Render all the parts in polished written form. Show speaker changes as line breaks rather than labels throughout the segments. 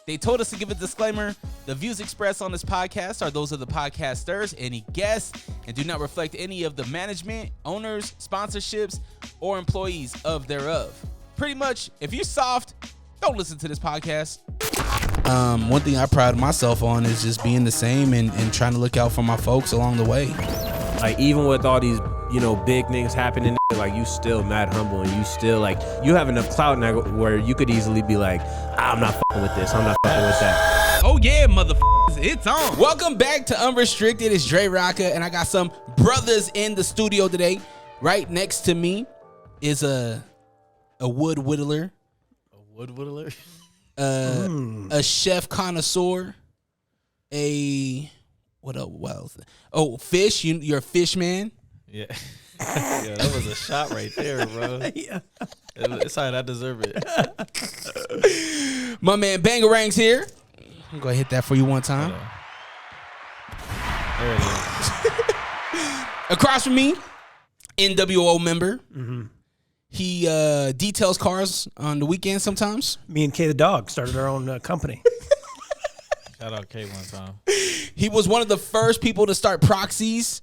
They told us to give a disclaimer. The views expressed on this podcast are those of the podcasters, any guests, and do not reflect any of the management, owners, sponsorships, or employees of thereof. Pretty much, if you're soft, don't listen to this podcast. One thing I pride myself on is just being the same and trying to look out for my folks along the way.
Like, even with all these, big things happening, like, you still mad humble, and you still, like, you have enough clout now where you could easily be like, I'm not fucking with this, I'm not fucking with that.
Oh yeah, motherfuckers, it's on. Welcome back to Unrestricted. It's DreRawka, and I got some brothers in the studio today. Right next to me is a wood whittler.
A wood whittler?
A chef connoisseur. What else? Oh, fish. You're a fish man.
Yeah. Yeah, that was a shot right there, bro.
Yeah.
It's all right, I deserve it.
My man Bangarang's here. I'm gonna hit that for you one time.
There it is.
Across from me, NWO member. Mm-hmm. He details cars on the weekend sometimes.
Me and Kay the dog started our own company.
Shout out K one time.
He was one of the first people to start proxies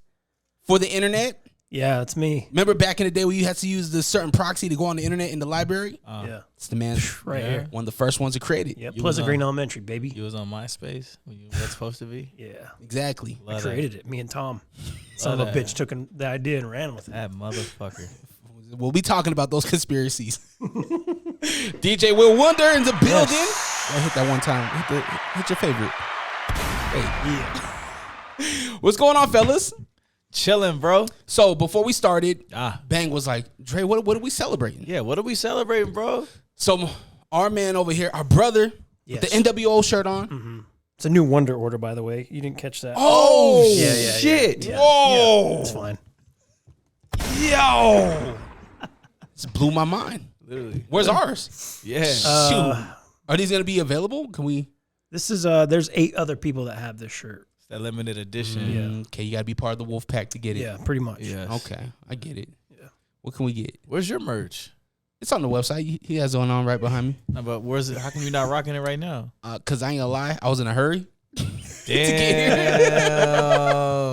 for the internet.
Yeah, that's me.
Remember back in the day where you had to use this certain proxy to go on the internet in the library?
Yeah.
It's the man
right here.
One of the first ones to create it.
Yeah, Pleasant Green Elementary, baby.
You was on MySpace when you was supposed to be?
Yeah.
Exactly.
I created it, me and Tom. Son of a bitch took the idea and ran with it.
That motherfucker.
We'll be talking about those conspiracies. DJ Will Wonder in the building.
Yes.
I hit that one time. Hit your favorite. Hey.
Yeah.
What's going on, fellas?
Chilling, bro.
So before we started,
Ah.
Bang was like, Dre, what are we celebrating?
Yeah, what are we celebrating, bro?
So our man over here, our brother,
Yes.
with the NWO shirt on.
Mm-hmm. It's a new Wonder order, by the way. You didn't catch that.
Oh,
yeah,
shit.
Yeah.
Whoa.
Yeah, it's fine.
Yo. This blew my mind.
Literally.
Where's ours?
Yeah.
Shoot. Are these going to be available? Can we?
This is, there's 8 other people that have this shirt.
It's that limited edition.
Okay, you got to be part of the wolf pack to get it.
Yeah, pretty much.
Yes.
Okay, I get it.
Yeah.
What can we get?
Where's your merch?
It's on the website. He has it on right behind me.
No, but where's it? How come you're not rocking it right now?
Because I ain't going to lie. I was in a hurry.
Damn,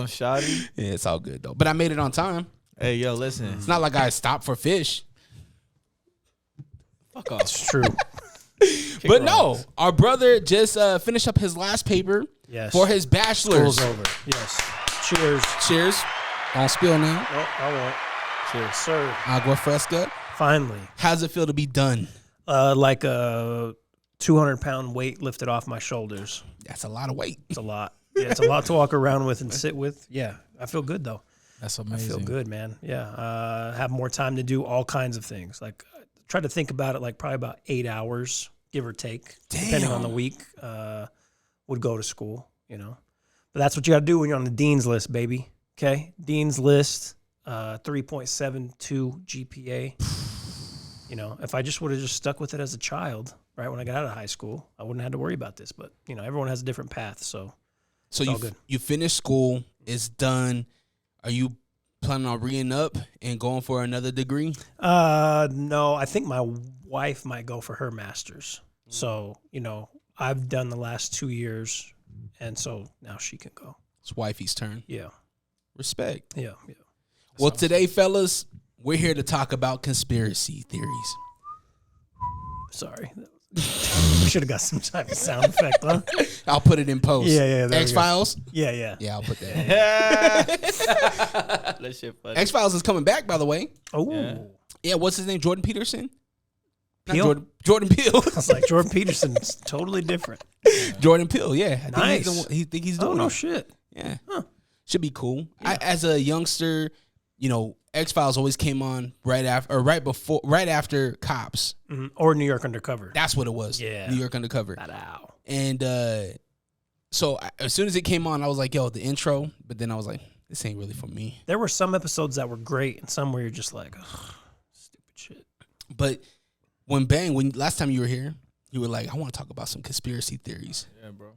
shoddy.
Yeah, it's all good, though. But I made it on time.
Hey, yo, listen.
It's not like I stopped for fish.
Fuck off.
It's true.
But no, our brother just finished up his last paper for his bachelor's.
School's over. Yes. Cheers.
Cheers. Don't spill now.
Oh, I won't. Cheers, sir.
Agua fresca.
Finally.
How's it feel to be done?
Like a 200-pound weight lifted off my shoulders.
That's a lot of weight.
It's a lot. Yeah, it's a lot to walk around with and sit with. Yeah, I feel good, though.
That's amazing.
I feel good, man. Yeah. Have more time to do all kinds of things. Like, try to think about it, like probably about 8 hours, give or take, depending on the week, would go to school, But that's what you got to do when you're on the Dean's List, baby. Okay? Dean's List, 3.72 GPA. If I just would have just stuck with it as a child, right, when I got out of high school, I wouldn't have to worry about this. But, everyone has a different path, so
you finished school, it's done. Are you planning on re-ing up and going for another degree?
No, I think my wife might go for her master's. So, I've done the last 2 years, and so now she can go.
It's wifey's turn.
Yeah.
Respect.
Yeah.
Well, today, fellas, we're here to talk about conspiracy theories.
Sorry. We should have got some type of sound effect, huh?
I'll put it in post.
Yeah.
X-Files?
Yeah.
Yeah, I'll put that in.
That shit funny.
X-Files is coming back, by the way.
Oh.
Yeah, what's his name? Jordan Peterson?
Peele?
Jordan Peele.
I was like, Jordan Peterson's totally different.
Jordan Peele, yeah. I
Nice.
think he's doing
Oh, no
it.
shit.
Yeah.
Huh.
Should be cool.
Yeah.
As a youngster, X-Files always came on right after Cops.
Mm-hmm. Or New York Undercover.
That's what it was.
Yeah.
New York Undercover.
Wow.
And so as soon as it came on, I was like, yo, the intro. But then I was like, this ain't really for me.
There were some episodes that were great and some where you're just like, ugh, stupid shit.
But when last time you were here, you were like, I want to talk about some conspiracy theories.
Yeah, bro.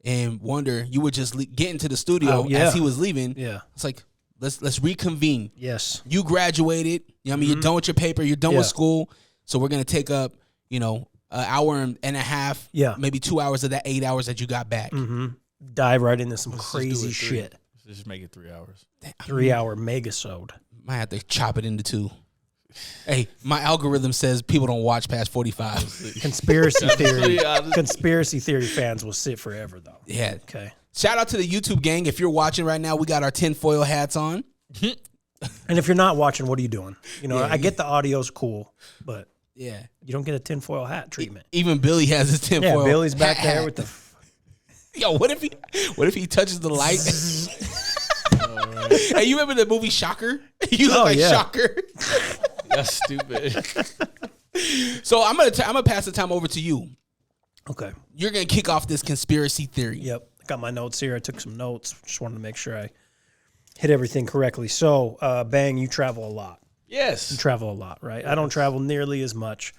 And Wonder, you were just getting to the studio as he was leaving.
Yeah.
It's like, let's reconvene.
Yes.
You graduated. You're done with your paper. You're done with school. So we're going to take up, hour and a half,
Yeah.
maybe 2 hours of that 8 hours that you got back.
Dive right into some
Let's just do
crazy
it 3.
shit.
Let's just make it 3 hours.
3-hour megasode.
Might have to chop it into 2. Hey, my algorithm says people don't watch past 45.
Conspiracy theory.
Honestly.
Conspiracy theory fans will sit forever though.
Yeah.
Okay.
Shout out to the YouTube gang. If you're watching right now, we got our tinfoil hats on.
And if you're not watching, what are you doing? You know,
Yeah,
I get the audio's cool, but
Yeah.
you don't get a tinfoil hat treatment.
Even Billy has his tinfoil.
Yeah, Billy's back
hat.
there with the.
Yo, what if he touches the light? Hey, you remember the movie Shocker? You look like
yeah.
Shocker.
That's stupid.
So I'm gonna pass the time over to you.
Okay.
You're gonna kick off this conspiracy theory.
Yep. I got my notes here. I took some notes. Just wanted to make sure I hit everything correctly. So, Bang, you travel a lot. You
Yes.
travel a lot, right? I don't travel nearly as much.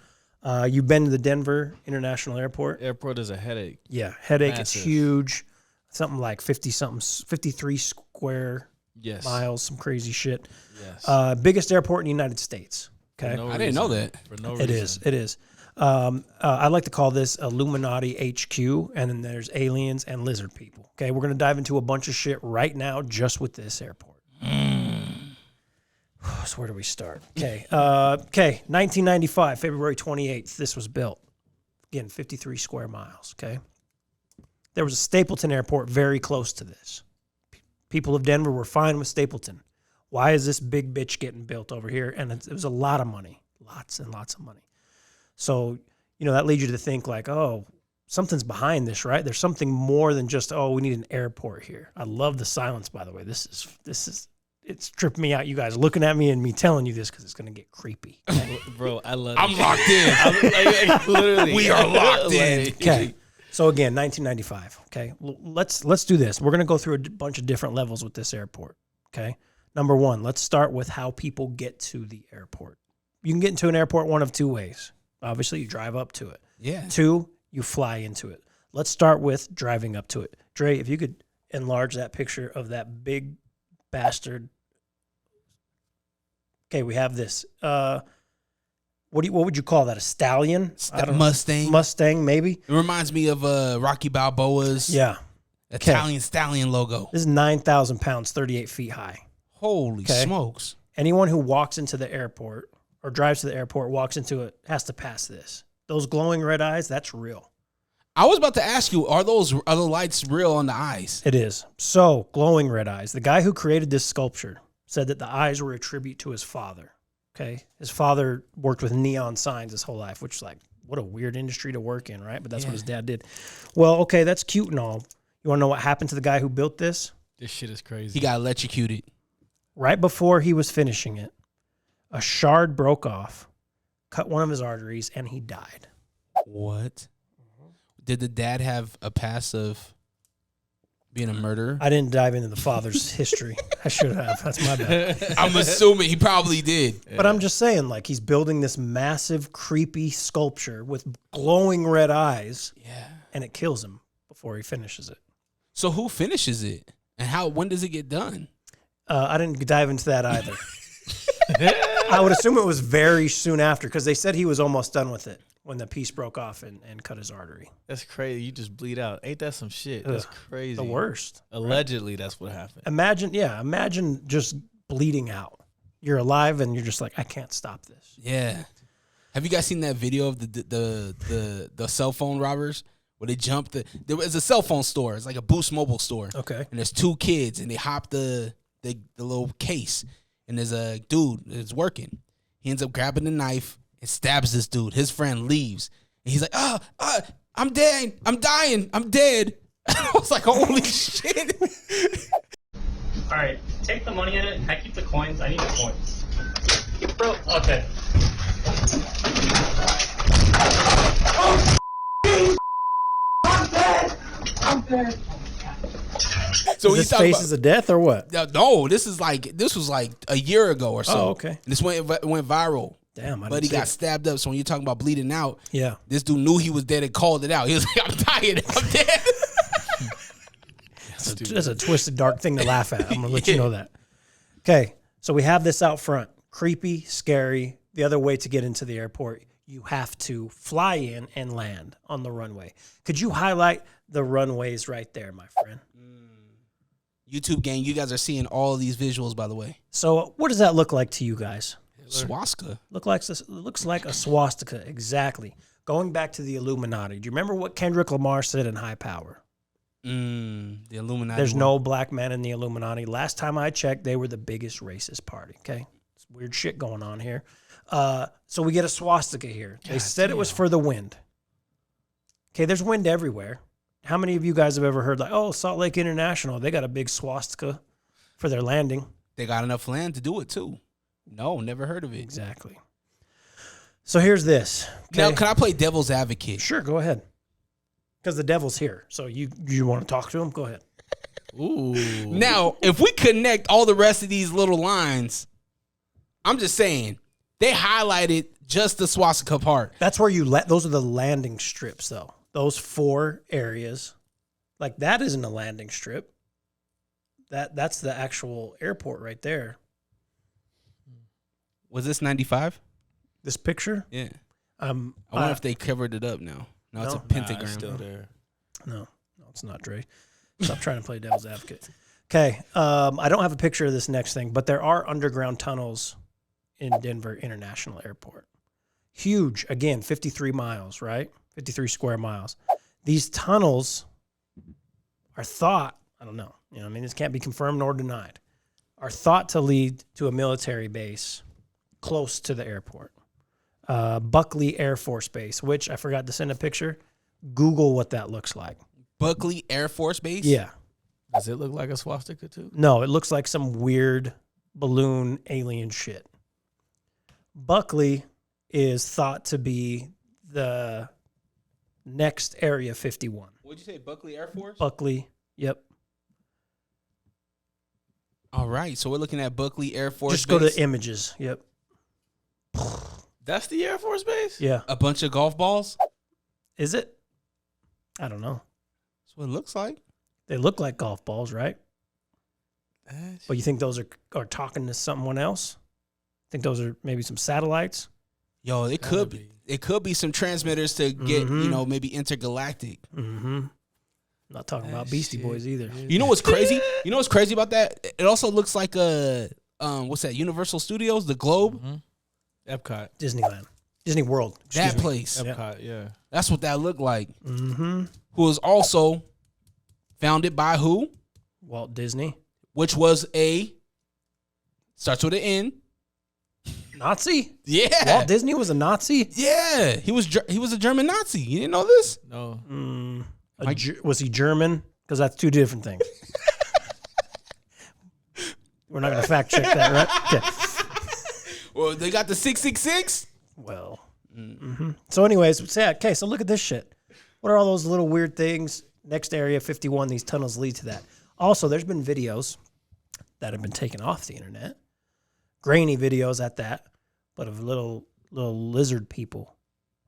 You've been to the Denver International Airport?
Airport is a headache.
Yeah. Headache.
Massive.
It's huge. Something like 53 square
Yes.
miles, some crazy shit.
Yes.
Biggest airport in the United States. Okay.
No
I didn't know
reason.
that.
For no
It
reason.
is. It is. I like to call this Illuminati HQ, and then there's aliens and lizard people. Okay, we're gonna dive into a bunch of shit right now just with this airport. So where do we start? Okay, 1995, February 28th. This was built. Again, 53 square miles. Okay, there was a Stapleton Airport very close to this. People of Denver were fine with Stapleton. Why is this big bitch getting built over here? And it was a lot of money, lots and lots of money. So, you know, that leads you to think like, oh, something's behind this, right? There's something more than just, oh, we need an airport here. I love the silence, by the way. This is, it's tripping me out, you guys looking at me and me telling you this because it's going to get creepy.
Bro, I love
I'm
it.
locked in.
Like, literally.
We are locked in.
Okay. So again, 1995. Okay. Let's do this. We're going to go through a bunch of different levels with this airport. Okay. Number one, let's start with how people get to the airport. You can get into an airport one of two ways. Obviously, you drive up to it.
Yeah.
2, you fly into it. Let's start with driving up to it. Dre, if you could enlarge that picture of that big bastard. Okay, we have this. What would you call that? A stallion? I don't know.
Mustang.
Mustang, maybe?
It reminds me of Rocky Balboa's
Yeah.
Italian stallion logo.
This is 9,000 pounds, 38 feet high.
Holy
Okay.
smokes.
Anyone who walks into the airport or drives to the airport, walks into it, has to pass this. Those glowing red eyes, that's real.
I was about to ask you, are the lights real on the eyes?
It is. So, glowing red eyes. The guy who created this sculpture said that the eyes were a tribute to his father. Okay? His father worked with neon signs his whole life, which is like, what a weird industry to work in, right? But that's what his dad did. Well, okay, that's cute and all. You want to know what happened to the guy who built this?
This shit is crazy.
He got electrocuted.
Right before he was finishing it, a shard broke off, cut one of his arteries, and he died.
What? Did the dad have a past of being a murderer?
I didn't dive into the father's history. I should have. That's my bad.
I'm assuming he probably did.
But I'm just saying, like, he's building this massive, creepy sculpture with glowing red eyes,
Yeah.
and it kills him before he finishes it.
So who finishes it? And when does it get done?
I didn't dive into that either. I would assume it was very soon after because they said he was almost done with it when the piece broke off and cut his artery.
That's crazy. You just bleed out. Ain't that some shit? That's crazy.
The worst.
Allegedly, that's what happened.
Imagine just bleeding out. You're alive and you're just like, I can't stop this.
Yeah. Have you guys seen that video of the cell phone robbers where they jumped? There was a cell phone store. It's like a Boost Mobile store.
Okay.
And there's 2 kids and they hop the little case. And there's a dude that's working. He ends up grabbing the knife and stabs this dude. His friend leaves. And he's like, I'm dead. I'm dying. I'm dead. I was like, holy shit.
All right, take the money in it. I keep the coins. I need the coins. Bro, okay. I'm dead.
So
Is
he's
this
talking
faces of death or what?
no, this was like a year ago or so.
Oh, okay.
And this went viral.
Damn,
But he got stabbed up. So when you're talking about bleeding out,
Yeah.
this dude knew he was dead and called it out. He was like, I'm tired. I'm dead.
That's a twisted, dark thing to laugh at. I'm going to let you know that. Okay, so we have this out front. Creepy, scary. The other way to get into the airport, you have to fly in and land on the runway. Could you highlight the runways right there, my friend?
YouTube gang, you guys are seeing all of these visuals, by the way.
So what does that look like to you guys?
Swastika.
Looks like a swastika, exactly. Going back to the Illuminati. Do you remember what Kendrick Lamar said in High Power?
The Illuminati.
There's no black man in the Illuminati. Last time I checked, they were the biggest racist party. Okay, it's weird shit going on here. So we get a swastika here. They said it was for the wind. Okay, there's wind everywhere. How many of you guys have ever heard like, oh, Salt Lake International, they got a big swastika for their landing?
They got enough land to do it too. No, never heard of it.
Exactly. So here's this. Okay?
Now, can I play devil's advocate?
Sure, go ahead. Because the devil's here. So you want to talk to him? Go ahead.
Ooh. Now, if we connect all the rest of these little lines, I'm just saying, they highlighted just the swastika part.
That's where those are the landing strips, though. Those 4 areas. Like, that isn't a landing strip. That's the actual airport right there.
Was this 95?
This picture?
Yeah. I wonder if they covered it up now. No, it's a pentagram.
Still there.
No, it's not, Dre. Stop trying to play devil's advocate. Okay, I don't have a picture of this next thing, but there are underground tunnels in Denver International Airport. Huge, again, 53 miles, right? 53 square miles. These tunnels are thought, I don't know, this can't be confirmed nor denied, are thought to lead to a military base close to the airport. Buckley Air Force Base, which I forgot to send a picture. Google what that looks like.
Buckley Air Force Base?
Yeah.
Does it look like a swastika too?
No, it looks like some weird balloon alien shit. Buckley is thought to be the next Area 51.
What'd you say, Buckley Air Force?
Buckley, yep.
All right, so we're looking at Buckley Air Force
Just
Base.
go to images, yep.
That's the Air Force Base?
Yeah.
A bunch of golf balls?
Is it? I don't know.
That's what it looks like.
They look like golf balls, right? But you think those are talking to someone else? Think those are maybe some satellites?
Yo, it could be some transmitters to get, maybe intergalactic.
Mm-hmm. Not talking about Beastie Boys either.
You know what's crazy? You know what's crazy about that? It also looks like a what's that? Universal Studios, the Globe,
Epcot,
Disneyland, Disney World.
that place.
Epcot, yeah.
That's what that looked like.
Mm-hmm.
Who was also founded by who?
Walt Disney.
Which was starts with an N.
Nazi?
Yeah.
Walt Disney was a Nazi?
Yeah. He was a German Nazi. You didn't know this?
No.
Was he German? Because that's two different things. We're not going to fact check that, right? Okay.
Well, they got the 666.
Well. Mm-hmm. So anyways, so look at this shit. What are all those little weird things? Next Area 51, these tunnels lead to that. Also, there's been videos that have been taken off the internet. Grainy videos at that, but of little lizard people.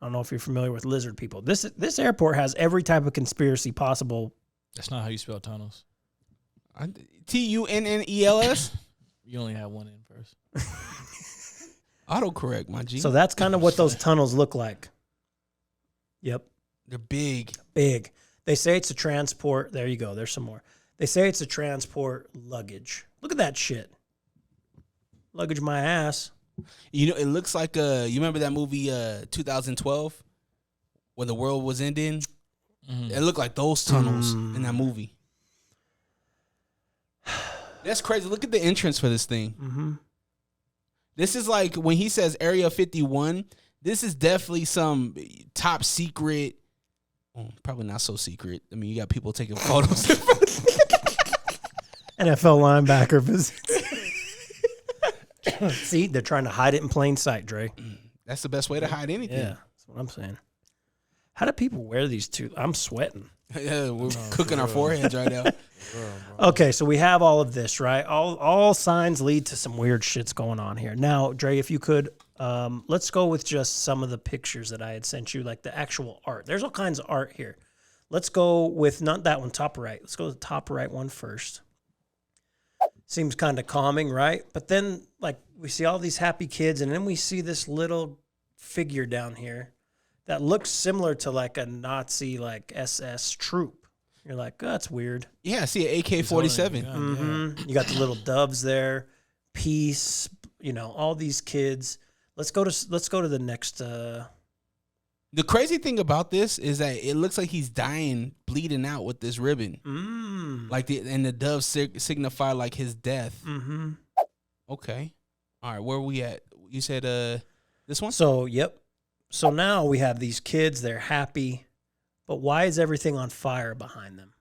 I don't know if you're familiar with lizard people. This airport has every type of conspiracy possible.
That's not how you spell tunnels.
TUNNELS?
You only have one in first.
Autocorrect, my G.
So that's kind of what those tunnels look like. Yep.
They're big.
Big. They say it's a transport. There you go. There's some more. They say it's a transport luggage. Look at that shit. Luggage my ass.
You know, it looks like you remember that movie 2012 where the world was ending? Mm-hmm. It looked like those tunnels in that movie. That's crazy. Look at the entrance for this thing.
Mm-hmm.
This is like when he says Area 51, this is definitely some top secret. Well, probably not so secret. I mean, you got people taking photos.
NFL linebacker visits. See, they're trying to hide it in plain sight, Dre.
That's the best way to hide anything.
Yeah, that's what I'm saying. How do people wear these two? I'm sweating.
Yeah, we're cooking our foreheads right now.
Okay, so we have all of this, right? All signs lead to some weird shits going on here. Now, Dre, if you could, let's go with just some of the pictures that I had sent you, like the actual art. There's all kinds of art here. Let's go with not that one, top right. Let's go with the top right one first. Seems kind of calming, right? But then, like, we see all these happy kids, and then we see this little figure down here that looks similar to like a Nazi like SS troop. You're like, oh, that's weird.
Yeah, I see an AK-47.
Mm-hmm. You got the little doves there, peace. You know, all these kids. Let's go to the next.
The crazy thing about this is that it looks like he's dying, bleeding out with this ribbon. Like and the doves signify like his death. Mm-hmm. Okay. All right, where are we at? You said this one?
So, yep. So now we have these kids, they're happy, but why is everything on fire behind them?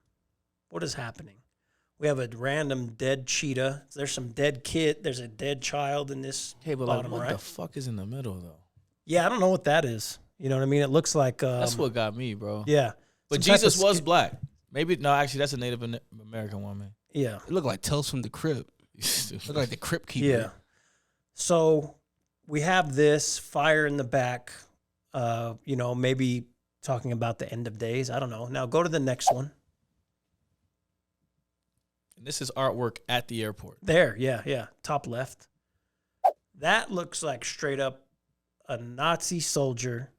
What is happening? We have a random dead cheetah. There's some dead kid. There's a dead child in this
but
bottom
what
right.
the fuck is in the middle though?
Yeah, I don't know what that is. You know what I mean? It looks like
That's what got me, bro.
Yeah.
But
Some type
Jesus
of
was black. Maybe no, actually that's a Native American woman.
Yeah.
It looked like Tales from the Crypt. Look like the Crypt Keeper.
Yeah. So we have this fire in the back, you know, maybe talking about the end of days. I don't know. Now go to the next one.
And this is artwork at the airport.
There, yeah. Top left. That looks like straight up a Nazi soldier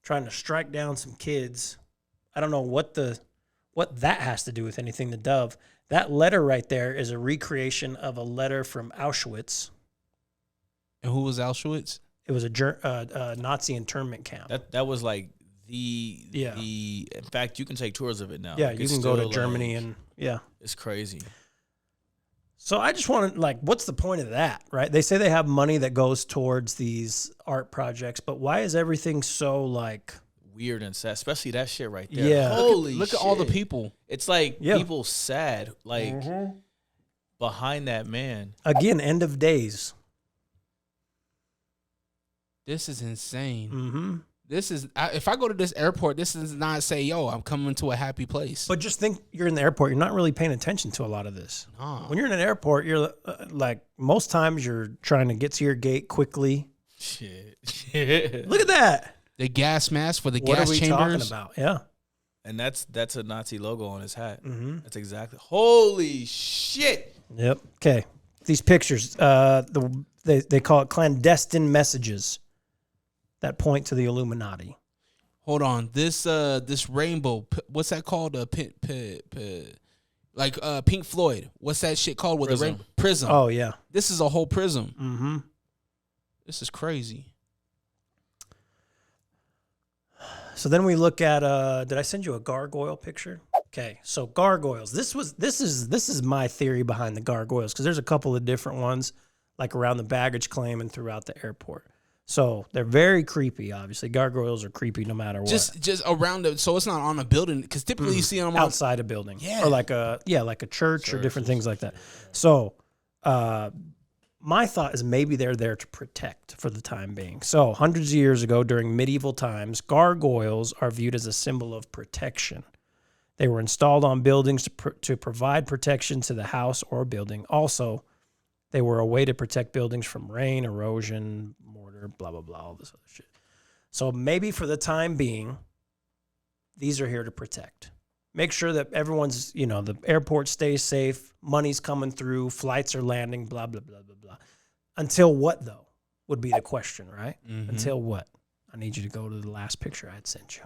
trying to strike down some kids. I don't know what that has to do with anything, the dove. That letter right there is a recreation of a letter from Auschwitz.
And who was Auschwitz?
It was a Nazi internment camp.
That was like the in fact you can take tours of it now.
Yeah,
Like,
you
it's
can go to
still,
Germany
like,
and yeah.
it's crazy.
So I just want to, like, what's the point of that, right? They say they have money that goes towards these art projects, but why is everything so, like...
Weird and sad, especially that shit right there.
Yeah.
Holy
Look
shit.
at all the people.
It's like
Yeah.
people sad, like behind that man.
Again, end of days.
This is insane.
Mm-hmm.
This is if I go to this airport, this does not say, yo, I'm coming to a happy place.
But just think, you're in the airport, you're not really paying attention to a lot of this.
Nah.
When you're in an airport, you're like, most times you're trying to get to your gate quickly.
Shit.
Look at that.
The gas mask for the
What
gas
are we
chambers.
talking about? Yeah.
And that's a Nazi logo on his hat.
Mm-hmm.
That's exactly. Holy shit.
Yep. Okay. These pictures, they call it clandestine messages that point to the Illuminati.
Hold on. This rainbow, what's that called? Pink Floyd. What's that shit called with the rainbow? Prism.
Oh, yeah.
This is a whole prism.
Mm-hmm.
This is crazy.
So then we look at did I send you a gargoyle picture? Okay, so gargoyles. This is my theory behind the gargoyles, because there's a couple of different ones like around the baggage claim and throughout the airport. So they're very creepy, obviously. Gargoyles are creepy no matter what.
Just around it, so it's not on a building, because typically you see them
outside a building.
Yeah.
Or like a church or different things like that. So my thought is maybe they're there to protect for the time being. So hundreds of years ago, during medieval times, gargoyles are viewed as a symbol of protection. They were installed on buildings to provide protection to the house or building. Also, they were a way to protect buildings from rain, erosion, mortar, blah, blah, blah, all this other shit. So maybe for the time being, these are here to protect. Make sure that everyone's, the airport stays safe, money's coming through, flights are landing, blah, blah, blah, blah, blah. Until what, though, would be the question, right? Mm-hmm. Until what? I need you to go to the last picture I had sent you.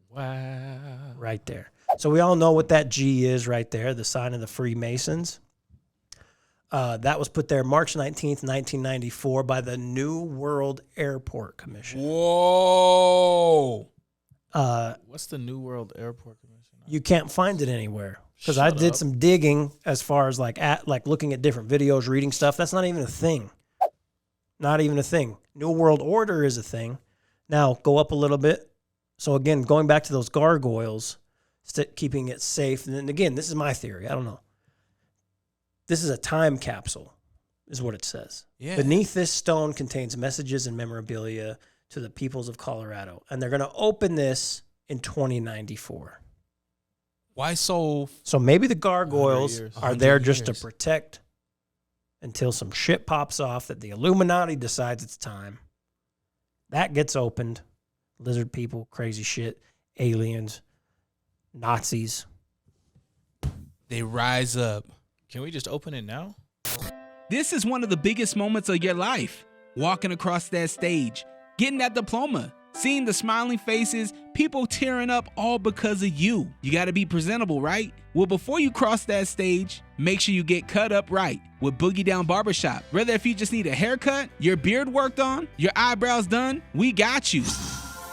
Wow.
Right there. So we all know what that G is right there, the sign of the Freemasons. That was put there March 19th, 1994 by the New World Airport Commission.
Whoa.
What's the New World Airport Commission?
You can't find it anywhere, because I did some digging as far as like looking at different videos, reading stuff. That's not even a thing. Not even a thing. New World Order is a thing. Now go up a little bit. So again, going back to those gargoyles, keeping it safe. And then again, this is my theory. I don't know. This is a time capsule, is what it says.
Yeah.
Beneath this stone contains messages and memorabilia to the peoples of Colorado. And they're going to open this in 2094.
Why so?
So maybe the gargoyles
100 years.
are there
100
just to
years.
protect until some shit pops off that the Illuminati decides it's time. That gets opened. Lizard people, crazy shit, aliens, Nazis.
They rise up.
Can we just open it now?
This is one of the biggest moments of your life. walking across that stage, getting that diploma, seeing the smiling faces, people tearing up all because of you. You gotta be presentable, right? Well, before you cross that stage, make sure you get cut up right with Boogie Down Barbershop. Whether if you just need a haircut, your beard worked on, your eyebrows done, we got you.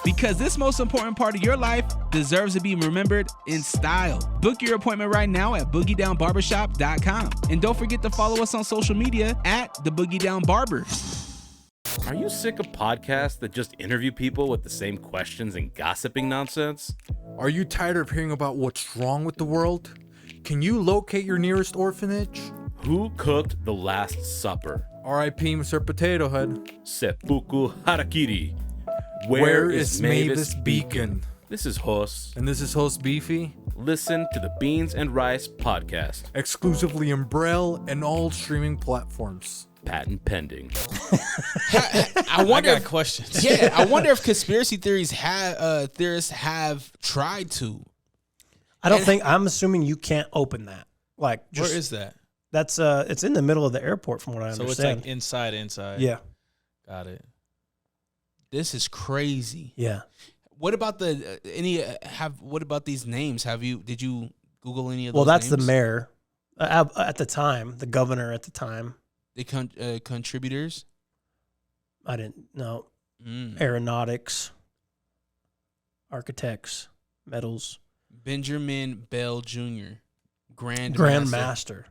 Because this most important part of your life deserves to be remembered in style. Book your appointment right now at boogiedownbarbershop.com. And don't forget to follow us on social media at The Boogie Down Barber.
Are you sick of podcasts that just interview people with the same questions and gossiping nonsense?
Are you tired of hearing about what's wrong with the world? Can you locate your nearest orphanage?
Who cooked the Last Supper?
R.I.P. Mr. Potato Head.
Seppuku Harakiri.
Where is Mavis Beacon?
This is Hos.
And this is host Beefy.
Listen to the Beans and Rice podcast.
Exclusively in Braille and all streaming platforms.
Patent pending.
I wonder
I got questions.
Yeah, I wonder if conspiracy theorists have tried to.
I don't think. I'm assuming you can't open that. Like, just,
Where is that?
That's it's in the middle of the airport, from what I
So
understand.
it's like inside.
Yeah,
Got it.
This is crazy.
yeah.
What about what about these names? Did you Google any of those?
Well, that's
names?
the mayor at the time, the governor at the time.
The contributors.
I didn't know. Aeronautics, architects, metals.
Benjamin Bell Jr. Grand
Master.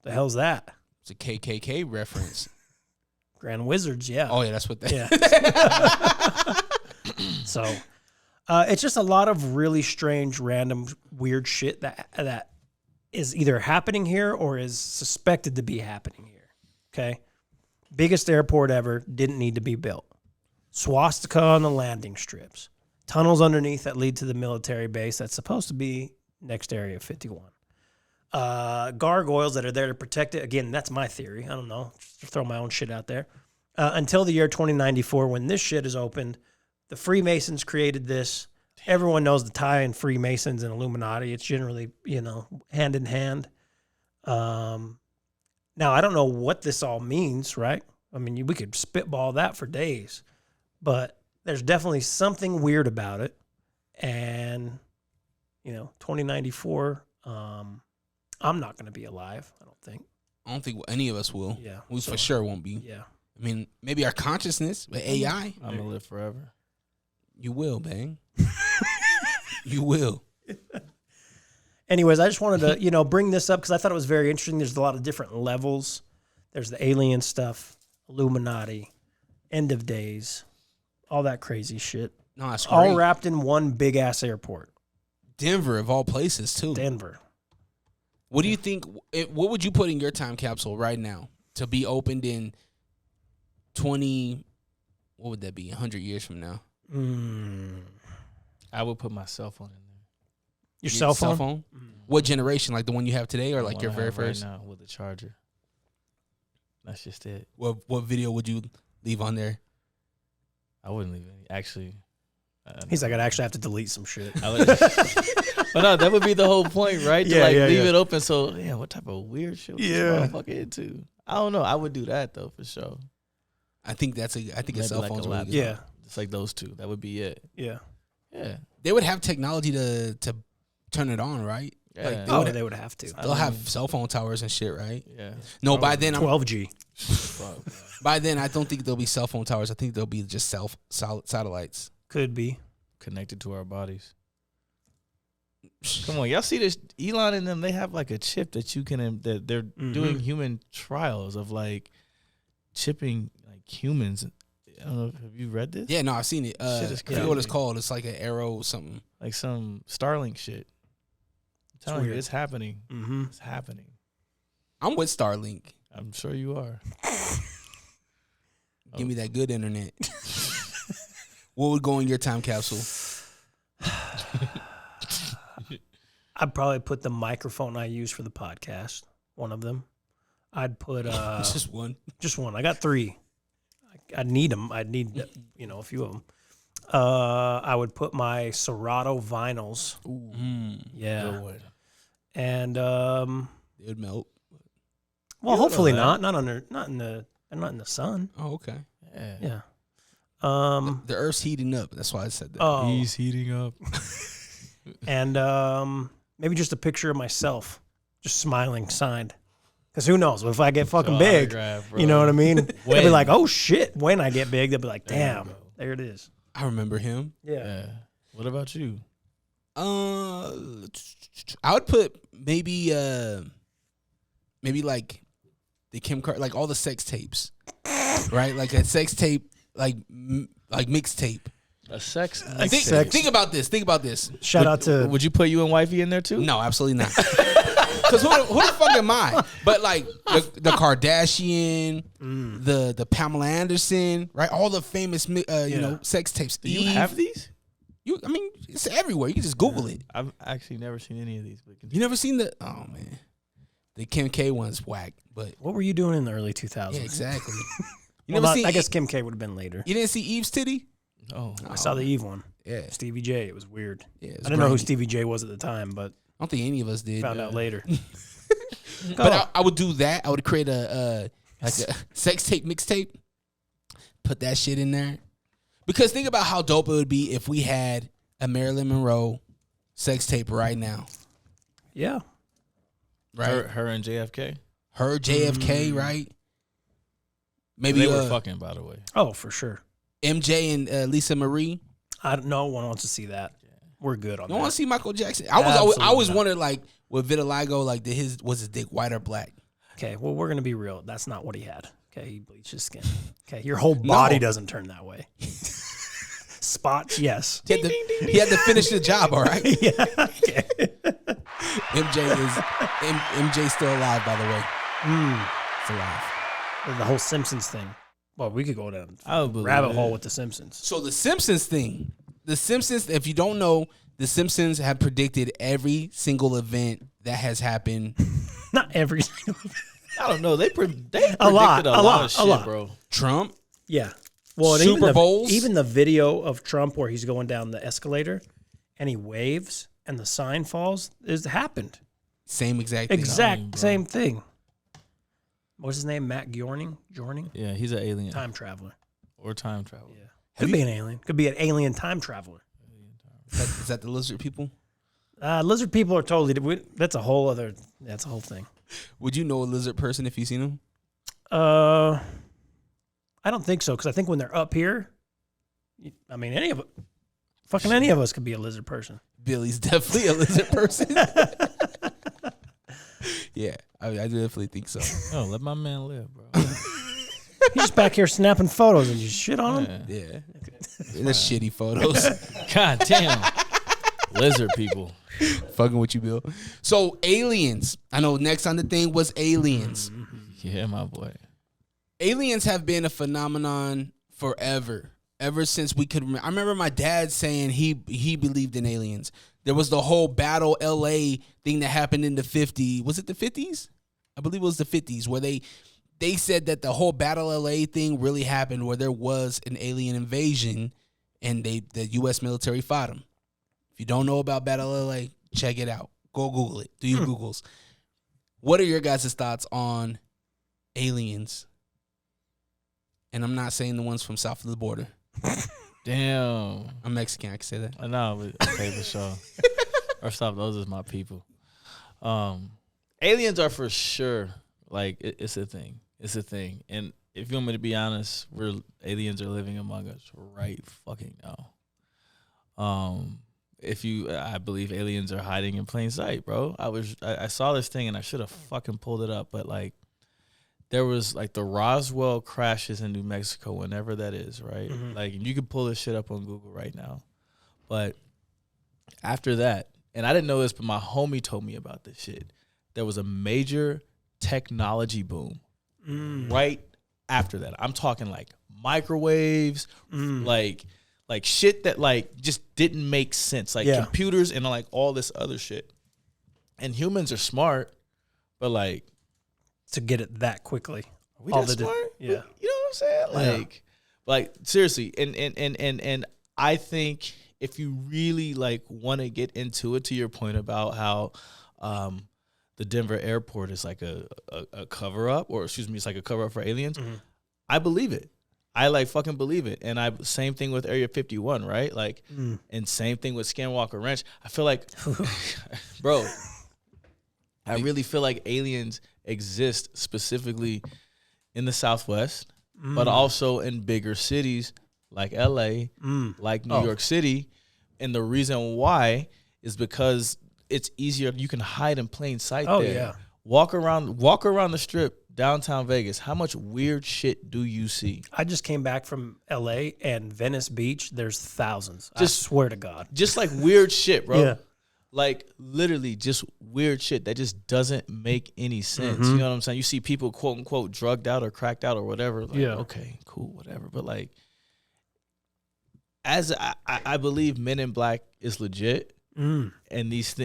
The hell's that?
It's a KKK reference.
Grand Wizards, yeah.
Oh yeah, that's what that.
Yeah. So, it's just a lot of really strange, random, weird shit that is either happening here or is suspected to be happening here. Okay, biggest airport ever, didn't need to be built. Swastika on the landing strips. Tunnels underneath that lead to the military base that's supposed to be next Area 51. Gargoyles that are there to protect it. Again, that's my theory. I don't know. Just to throw my own shit out there. Until the year 2094, when this shit is opened, the Freemasons created this. Everyone knows the tie in Freemasons and Illuminati. It's generally, hand in hand. Now, I don't know what this all means, right? I mean, we could spitball that for days. But there's definitely something weird about it. And, 2094, I'm not going to be alive, I don't think.
I don't think any of us will.
Yeah.
We for sure won't be.
Yeah.
I mean, maybe our consciousness, but AI.
I'm gonna live forever.
You will, Bang. You will.
Anyways, I just wanted to, bring this up because I thought it was very interesting. There's a lot of different levels. There's the alien stuff, Illuminati, end of days, all that crazy shit.
No, that's great.
All wrapped in one big ass airport.
Denver, of all places, too.
Denver.
What do you think? What would you put in your time capsule right now to be opened in 20? What would that be? 100 years from now?
I would put my cell phone in there.
Your cell phone?
What generation? Like the one you have today, or like your very first?
Right now with the charger. That's just it.
What video would you leave on there?
I wouldn't leave any. Actually,
He's like, I'd actually have to delete some shit.
But no, that would be the whole point, right? To leave
yeah.
it open. So, what type of weird shit would
Yeah.
this motherfucker into? I don't know. I would do that though for sure.
I think a cell phone's really good.
Yeah.
Just like those two. That would be it.
Yeah.
Yeah.
They would have technology to turn it on, right?
Yeah.
Like
They would have to.
they'll have cell phone towers and shit, right?
Yeah.
No, by then
12G.
By then I don't think there'll be cell phone towers. I think there'll be just satellites.
Could be.
Connected to our bodies. Come on, y'all see this? Elon and them, they have like a chip that you can, that they're doing human trials of like chipping like humans. I don't know. Have you read this?
Yeah, no, I've seen it.
Shit is
I forget
crazy.
what it's called. It's like an arrow something.
Like some Starlink shit. I'm telling you,
weird.
it's happening.
Mm-hmm.
It's happening.
I'm with Starlink.
I'm sure you are.
Give me that good internet. What would go in your time capsule?
I'd probably put the microphone I use for the podcast, one of them. I'd put
Just one.
Just one. I got 3. I'd need them. I'd need a few of them. I would put my Serato vinyls. Yeah.
Good one.
And
It would melt.
well, hopefully not. Not in the sun.
Oh, okay.
Yeah.
The Earth's heating up. That's why I said that.
Oh,
He's heating up.
and maybe just a picture of myself, just smiling, signed. Because who knows? If I get fucking big, you know what I mean? They'll be like, oh, shit. When I get big, they'll be like, damn, there it is.
I remember him.
Yeah.
What about you?
I would put maybe like the Kim like all the sex tapes, right? Like a sex tape, like mixtape.
A sex.
Think about this. Think about this.
Shout out to.
Would you put you and wifey in there too?
No, absolutely not. Because who the fuck am I? But like the Kardashian, the Pamela Anderson, right? All the famous you know, sex tapes.
Do you have these?
I mean, it's everywhere. You can just Google it.
I've actually never seen any of these.
You never seen the? Oh man, the Kim K one's whack. But
What were you doing in the early 2000s?
yeah, exactly. You
Well,
never seen?
I guess Kim K would have been later.
You didn't see Eve's titty?
Oh,
I saw the Eve one.
Yeah,
Stevie J. It was weird.
yeah.
I didn't know who Stevie J was at the time, but
I don't think any of us did.
found out later.
But I would do that. I would create a sex tape mixtape. Put that shit in there. Because think about how dope it would be if we had a Marilyn Monroe sex tape right now.
Yeah.
Right?
her and JFK.
Her JFK, right? Maybe
They were fucking, by the way.
Oh, for sure.
MJ and Lisa Marie.
No one wants to see that. We're good on
You
that.
want to see Michael Jackson? I always
Absolutely
wondered, like, with vitiligo, like, was his dick white or black?
Okay, well, we're going to be real. That's not what he had. Okay, he bleached his skin. Okay, your whole body doesn't turn that way. Spots, yes.
He had to finish the job, all right?
Yeah. Okay.
MJ's still alive, by the way. It's alive.
The whole Simpsons thing. Well, we could go down
I
a
would believe
rabbit
it.
hole with the Simpsons.
So the Simpsons thing, if you don't know, the Simpsons have predicted every single event that has happened.
Not every single.
I don't know. They predicted
A lot,
a
a
lot
lot,
of shit,
a lot.
bro.
Trump,
Yeah. Well, and
Super Bowls?
Even the video of Trump where he's going down the escalator and he waves and the sign falls is happened.
same exact thing.
Exact same thing. What's his name? Matt Groening?
Yeah, he's an alien
Time traveler.
or time traveler.
Yeah. Could be an alien. Could be an alien time traveler.
Is that the lizard people?
Lizard people are totally. That's a whole other. That's a whole thing.
Would you know a lizard person if you seen them?
I don't think so because I think when they're up here, I mean, any of us could be a lizard person.
Billy's definitely a lizard person. Yeah, I definitely think so.
Oh, let my man live, bro.
He's just back here snapping photos and you shit on him.
Yeah, that's shitty photos.
God damn. Lizard people.
Fucking with you, Bill. So aliens. I know next on the thing was aliens.
Yeah, my boy.
Aliens have been a phenomenon forever. Ever since we could remember. I remember my dad saying he believed in aliens. There was the whole Battle LA thing that happened in the 50s. Was it the 50s? I believe it was the 50s where they said that the whole Battle LA thing really happened where there was an alien invasion and the US military fought them. If you don't know about Battle LA, check it out. Go Google it. Do your Googles. What are your guys' thoughts on aliens? And I'm not saying the ones from south of the border.
Damn.
I'm Mexican. I can say that.
I know, but okay, for sure. First off, those are my people. Aliens are for sure. Like it's a thing. It's a thing. And if you want me to be honest, aliens are living among us right fucking now. I believe aliens are hiding in plain sight, bro. I saw this thing and I should have fucking pulled it up, but like there was like the Roswell crashes in New Mexico, whenever that is, right?
Mm-hmm.
Like you can pull this shit up on Google right now. But after that, and I didn't know this, but my homie told me about this shit. There was a major technology boom right after that. I'm talking like microwaves, like shit that like just didn't make sense, like computers and like all this other shit. And humans are smart, but like
To get it that quickly.
are we that smart?
Yeah.
You know what I'm saying? Like seriously, and I think if you really like want to get into it, to your point about how the Denver airport is like a cover up, or excuse me, it's like a cover up for aliens. I believe it. I like fucking believe it. And I same thing with Area 51, right? Like, and same thing with Skinwalker Ranch. I feel like, bro, I really feel like aliens exist specifically in the Southwest, but also in bigger cities like LA, like New York City. And the reason why is because it's easier. You can hide in plain sight there.
Yeah.
Walk around the strip, downtown Vegas. How much weird shit do you see?
I just came back from LA and Venice Beach. There's thousands. I swear to God.
Just like weird shit, bro.
Yeah.
Like literally just weird shit that just doesn't make any sense. You know what I'm saying? You see people quote unquote drugged out or cracked out or whatever. Like, okay, cool, whatever. But like, as I believe Men in Black is legit, and these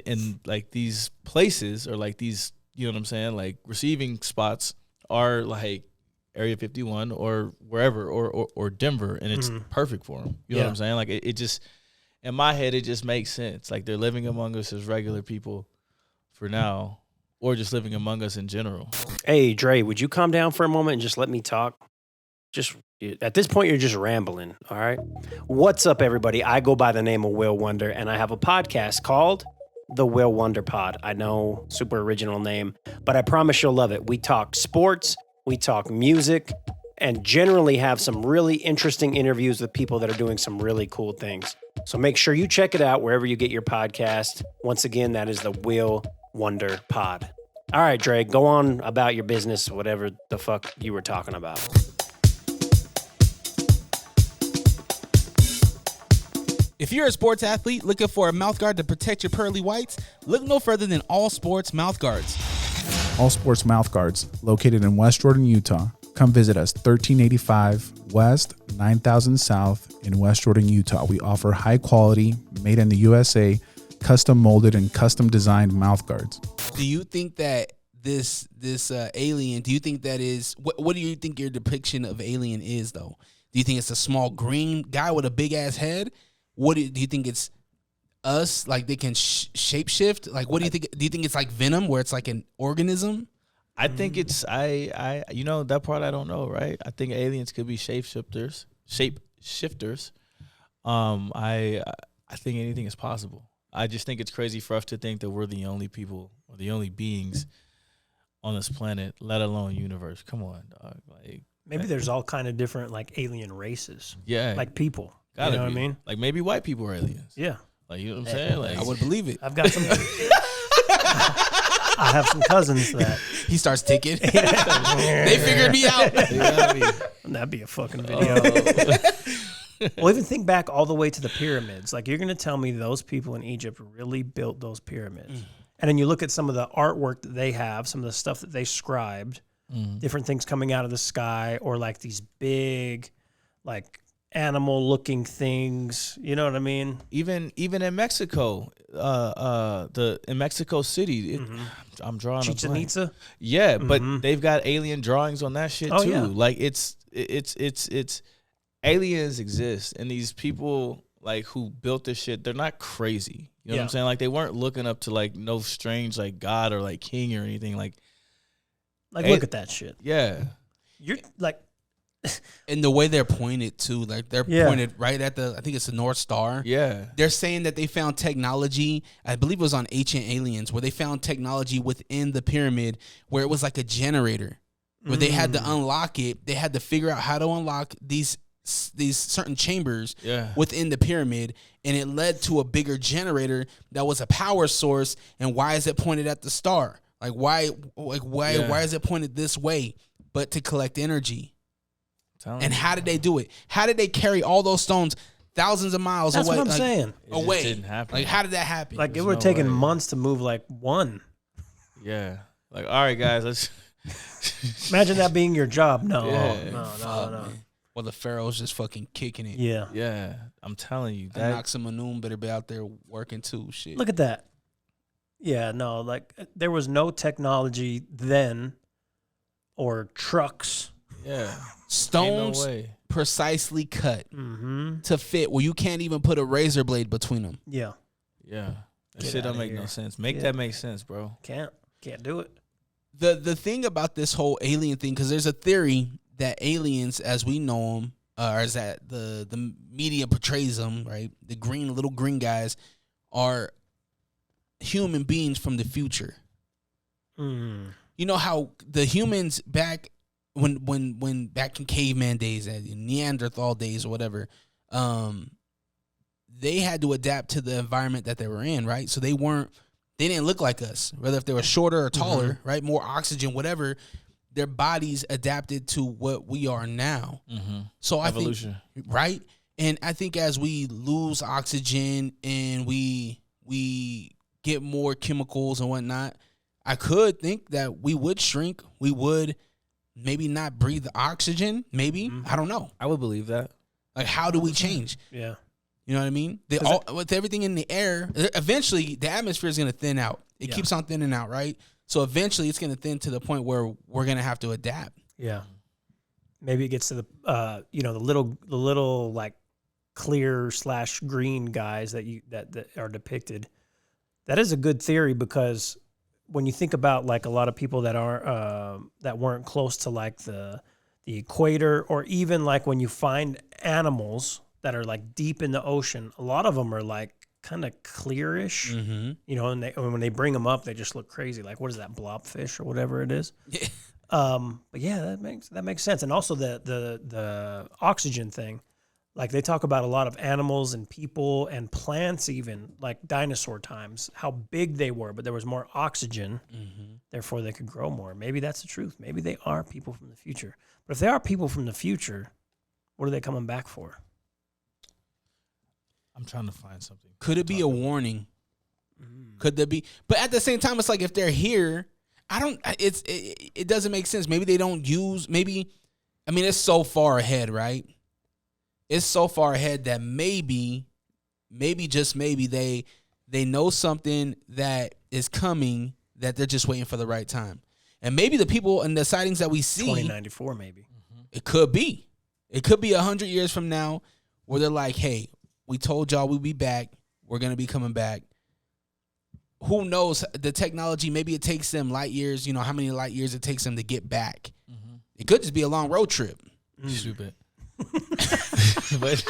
places or like these, you know what I'm saying, like receiving spots are like Area 51 or wherever or Denver, and it's perfect for them. You know what I'm saying? Like it just, in my head, it just makes sense. Like they're living among us as regular people for now, or just living among us in general.
Hey, Dre, would you calm down for a moment and just let me talk? Just at this point, you're just rambling, all right? What's up, everybody? I go by the name of Will Wonder, and I have a podcast called The Will Wonder Pod. I know, super original name, but I promise you'll love it. We talk sports, we talk music, and generally have some really interesting interviews with people that are doing some really cool things. So make sure you check it out wherever you get your podcast. Once again, that is The Will Wonder Pod. All right, Dre, go on about your business, whatever the fuck you were talking about.
If you're a sports athlete looking for a mouthguard to protect your pearly whites, look no further than All Sports Mouthguards.
All Sports Mouthguards, located in West Jordan, Utah. Come visit us, 1385 West, 9000 South in West Jordan, Utah. We offer high quality, made in the USA, custom molded and custom designed mouthguards.
Do you think that this alien, do you think that is, what do you think your depiction of alien is, though? Do you think it's a small green guy with a big ass head? What do you think it's us? Like they can shapeshift? Like what do you think? Do you think it's like Venom, where it's like an organism?
I think it's I you know, that part I don't know, right? I think aliens could be shapeshifters. I think anything is possible. I just think it's crazy for us to think that we're the only people or the only beings on this planet, let alone universe. Come on, dog. Like
Maybe there's all kind of different like alien races.
Yeah.
Like people.
Gotta
you know
be.
what I mean?
Like maybe white people are aliens.
Yeah.
Like, you know what I'm saying? Like,
I would believe it.
I've got some. I have some cousins that
he starts ticking. They figured me out.
That'd be a fucking video. Well, even think back all the way to the pyramids. Like you're gonna tell me those people in Egypt really built those pyramids, and then you look at some of the artwork that they have, some of the stuff that they scribed, different things coming out of the sky, or like these big, like animal-looking things. You know what I mean?
Even in Mexico, in Mexico City, I'm drawing
Chichen
a blank.
Itza?
Yeah, but they've got alien drawings on that shit too.
Yeah.
Like it's aliens exist, and these people like who built this shit, they're not crazy. You know what I'm saying? Like they weren't looking up to like no strange like God or like king or anything. Like
look at that shit.
Yeah,
You're like.
And the way they're pointed to, like they're pointed right at I think it's the North Star.
Yeah.
They're saying that they found technology, I believe it was on Ancient Aliens, where they found technology within the pyramid where it was like a generator, where they had to unlock it. They had to figure out how to unlock these certain chambers within the pyramid, and it led to a bigger generator that was a power source. And why is it pointed at the star? Why is it pointed this way? But to collect energy. And how did they do it? How did they carry all those stones thousands of miles
That's
away?
what I'm saying.
Away.
It didn't happen.
Like, how did that happen?
Like, it would have taken months to move like one.
Yeah. Like, all right, guys, let's.
Imagine that being your job. No.
Well, the Pharaoh's just fucking kicking it.
Yeah.
Yeah. I'm telling you.
That Noxamanoon better be out there working too. Shit.
Look at that. Yeah, no, like, there was no technology then or trucks.
Yeah.
Stones precisely cut to fit where you can't even put a razor blade between them.
Yeah.
Yeah. That shit don't make no sense. That make sense, bro.
Can't do it.
The thing about this whole alien thing, because there's a theory that aliens, as we know them, or is that the media portrays them, right? The little green guys are human beings from the future. You know how the humans back when back in caveman days and Neanderthal days or whatever, they had to adapt to the environment that they were in, right? So they didn't look like us, whether if they were shorter or taller, right? More oxygen, whatever. Their bodies adapted to what we are now. So
Evolution.
I think, right? And I think as we lose oxygen and we get more chemicals and whatnot, I could think that we would shrink. We would maybe not breathe the oxygen. Maybe. I don't know.
I would believe that.
Like, how do we change?
Yeah.
You know what I mean? With everything in the air, eventually the atmosphere is going to thin out. It keeps on thinning out, right? So eventually it's going to thin to the point where we're going to have to adapt.
Yeah. Maybe it gets to the the little like clear / green guys that are depicted. That is a good theory, because when you think about like a lot of people that are that weren't close to like the equator, or even like when you find animals that are like deep in the ocean, a lot of them are like kind of clearish, and when they bring them up, they just look crazy. Like, what is that, blobfish or whatever it is? But yeah, that makes sense. And also the oxygen thing, like they talk about a lot of animals and people and plants, even like dinosaur times, how big they were, but there was more oxygen, therefore they could grow more. Maybe that's the truth. Maybe they are people from the future. But if they are people from the future, what are they coming back for?
I'm trying to find something.
Could it be a warning? Could there be? But at the same time, it's like if they're here, it doesn't make sense. Maybe they don't use, it's so far ahead, right? It's so far ahead that maybe just maybe they know something that is coming, that they're just waiting for the right time. And maybe the people and the sightings that we see,
2094 maybe.
It could be. It could be 100 years from now where they're like, hey, we told y'all we'd be back. We're going to be coming back. Who knows? The technology, maybe it takes them light years. You know, how many light years it takes them to get back. It could just be a long road trip.
Stupid. But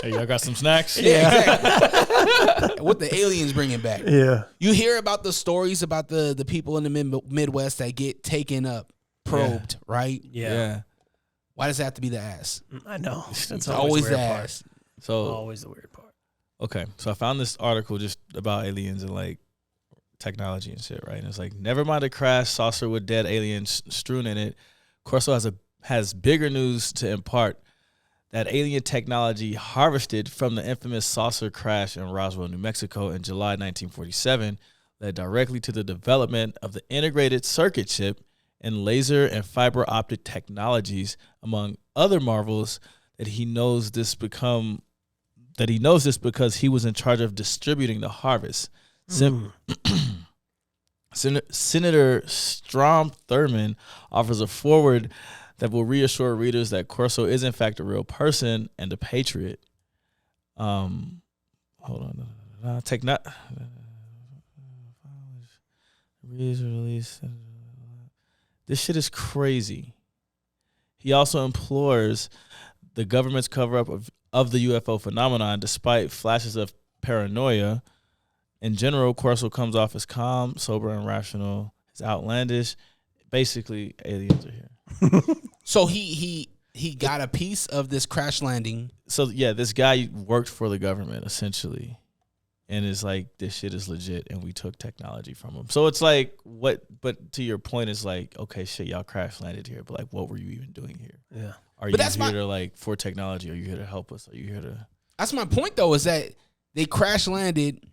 hey, y'all got some snacks?
Yeah, exactly. What the aliens bringing back?
Yeah.
You hear about the stories about the people in the Midwest that get taken up, probed, right?
Yeah.
Why does it have to be the ass?
I know.
It's always the ass.
So
always the weird part.
Okay, so I found this article just about aliens and like technology and shit, right? And it's like, never mind a crash saucer with dead aliens strewn in it. Corso has bigger news to impart. That alien technology harvested from the infamous saucer crash in Roswell, New Mexico in July 1947 led directly to the development of the integrated circuit chip and laser and fiber optic technologies, among other marvels. That he knows this because he was in charge of distributing the harvest. Senator Strom Thurmond offers a foreword that will reassure readers that Corso is in fact a real person and a patriot. Hold on. Release. This shit is crazy. He also implores the government's cover-up of the UFO phenomenon, despite flashes of paranoia. In general, Corso comes off as calm, sober, and rational. It's outlandish. Basically, aliens are here.
So he got a piece of this crash landing.
So yeah, this guy worked for the government essentially, and it's like, this shit is legit, and we took technology from him. So it's like, what? But to your point, it's like, okay, shit, y'all crash landed here, but like, what were you even doing here?
Yeah.
Are you here to like for technology? Are you here to help us? Are you here to?
That's my point, though, is that they crash landed.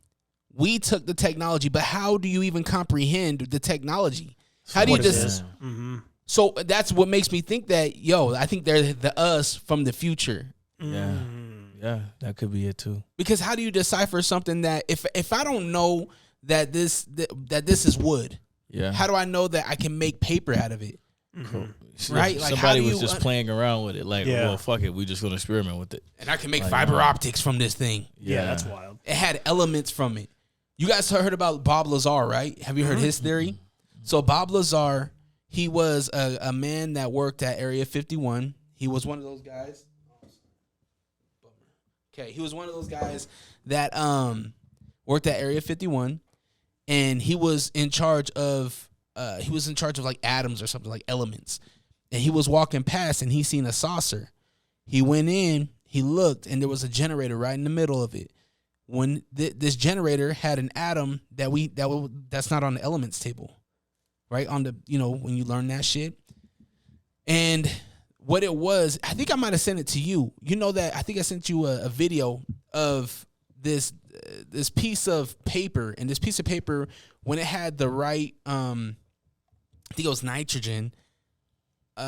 We took the technology, but how do you even comprehend the technology? How do you just? So that's what makes me think that, I think they're the us from the future.
Yeah, that could be it too.
Because how do you decipher something that if I don't know that this is wood?
Yeah.
How do I know that I can make paper out of it?
Cool.
Right? Like,
somebody was just playing around with it. Like, well, fuck it, we just gonna experiment with it.
And I can make fiber optics from this thing.
Yeah, that's wild.
It had elements from it. You guys heard about Bob Lazar, right? Have you heard his theory? So Bob Lazar, he was a man that worked at Area 51. He was one of those guys. Okay, he was one of those guys that worked at Area 51, and he was in charge of like atoms or something, like elements. And he was walking past, and he seen a saucer. He went in, he looked, and there was a generator right in the middle of it. When this generator had an atom that's not on the elements table, right on the when you learn that shit. And what it was, I think I might have sent it to you. You know that I think I sent you a video of this piece of paper, and this piece of paper, when it had the right, I think it was nitrogen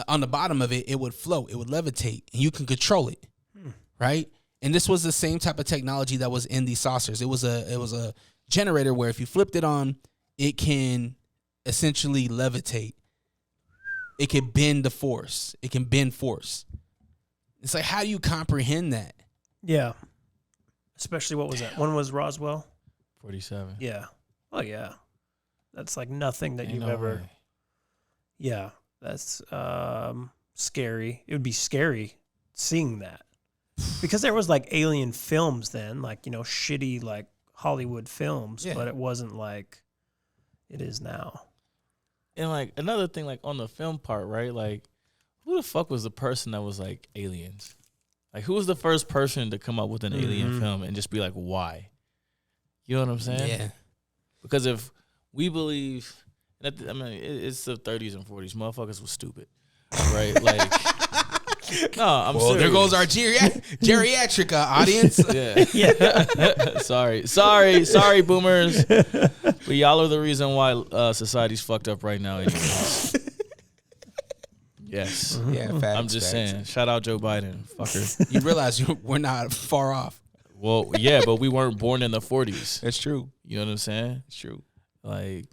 on the bottom of it, it would float, it would levitate, and you can control it, right? And this was the same type of technology that was in these saucers. It was a generator where if you flipped it on, it can essentially levitate. It can bend the force. It can bend force. It's like, how do you comprehend that?
Yeah. Especially, what was that? When was Roswell?
47.
Yeah. Oh, yeah. That's like nothing that you've ever.
Way.
Yeah. That's scary. It would be scary seeing that. Because there was like alien films then, like, shitty like Hollywood films, but it wasn't like it is now.
And like another thing, like on the film part, right? Like, who the fuck was the person that was like aliens? Like, who was the first person to come up with an alien film and just be like, why? You know what I'm saying?
Yeah.
Because if we believe, it's the 30s and 40s, motherfuckers was stupid, right? Like, no, I'm serious.
There goes our geriatric audience.
Yeah. Sorry, boomers. But y'all are the reason why society's fucked up right now anyways. Yes.
Yeah, facts.
I'm just saying. Shout out Joe Biden, fucker.
You realize we're not far off.
Well, yeah, but we weren't born in the 40s.
That's true.
You know what I'm saying?
It's true.
Like,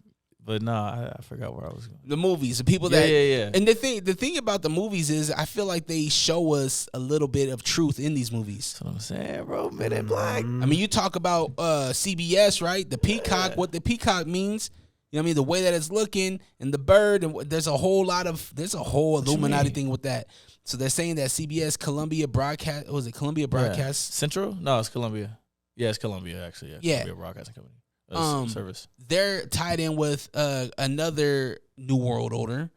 but nah, I forgot where I was going.
The movies, the people that,
yeah.
And the thing about the movies is, I feel like they show us a little bit of truth in these movies.
That's what I'm saying, bro. Men in Black.
I mean, you talk about CBS, right? The peacock, what the peacock means. You know what I mean? The way that it's looking, and the bird, and there's a whole Illuminati thing with that. So they're saying that CBS, Columbia Broadcast, was it Columbia Broadcast?
Central? No, it's Columbia. Yeah, it's Columbia, actually. Yeah. Columbia Broadcasting Company. Service.
They're tied in with another New World Order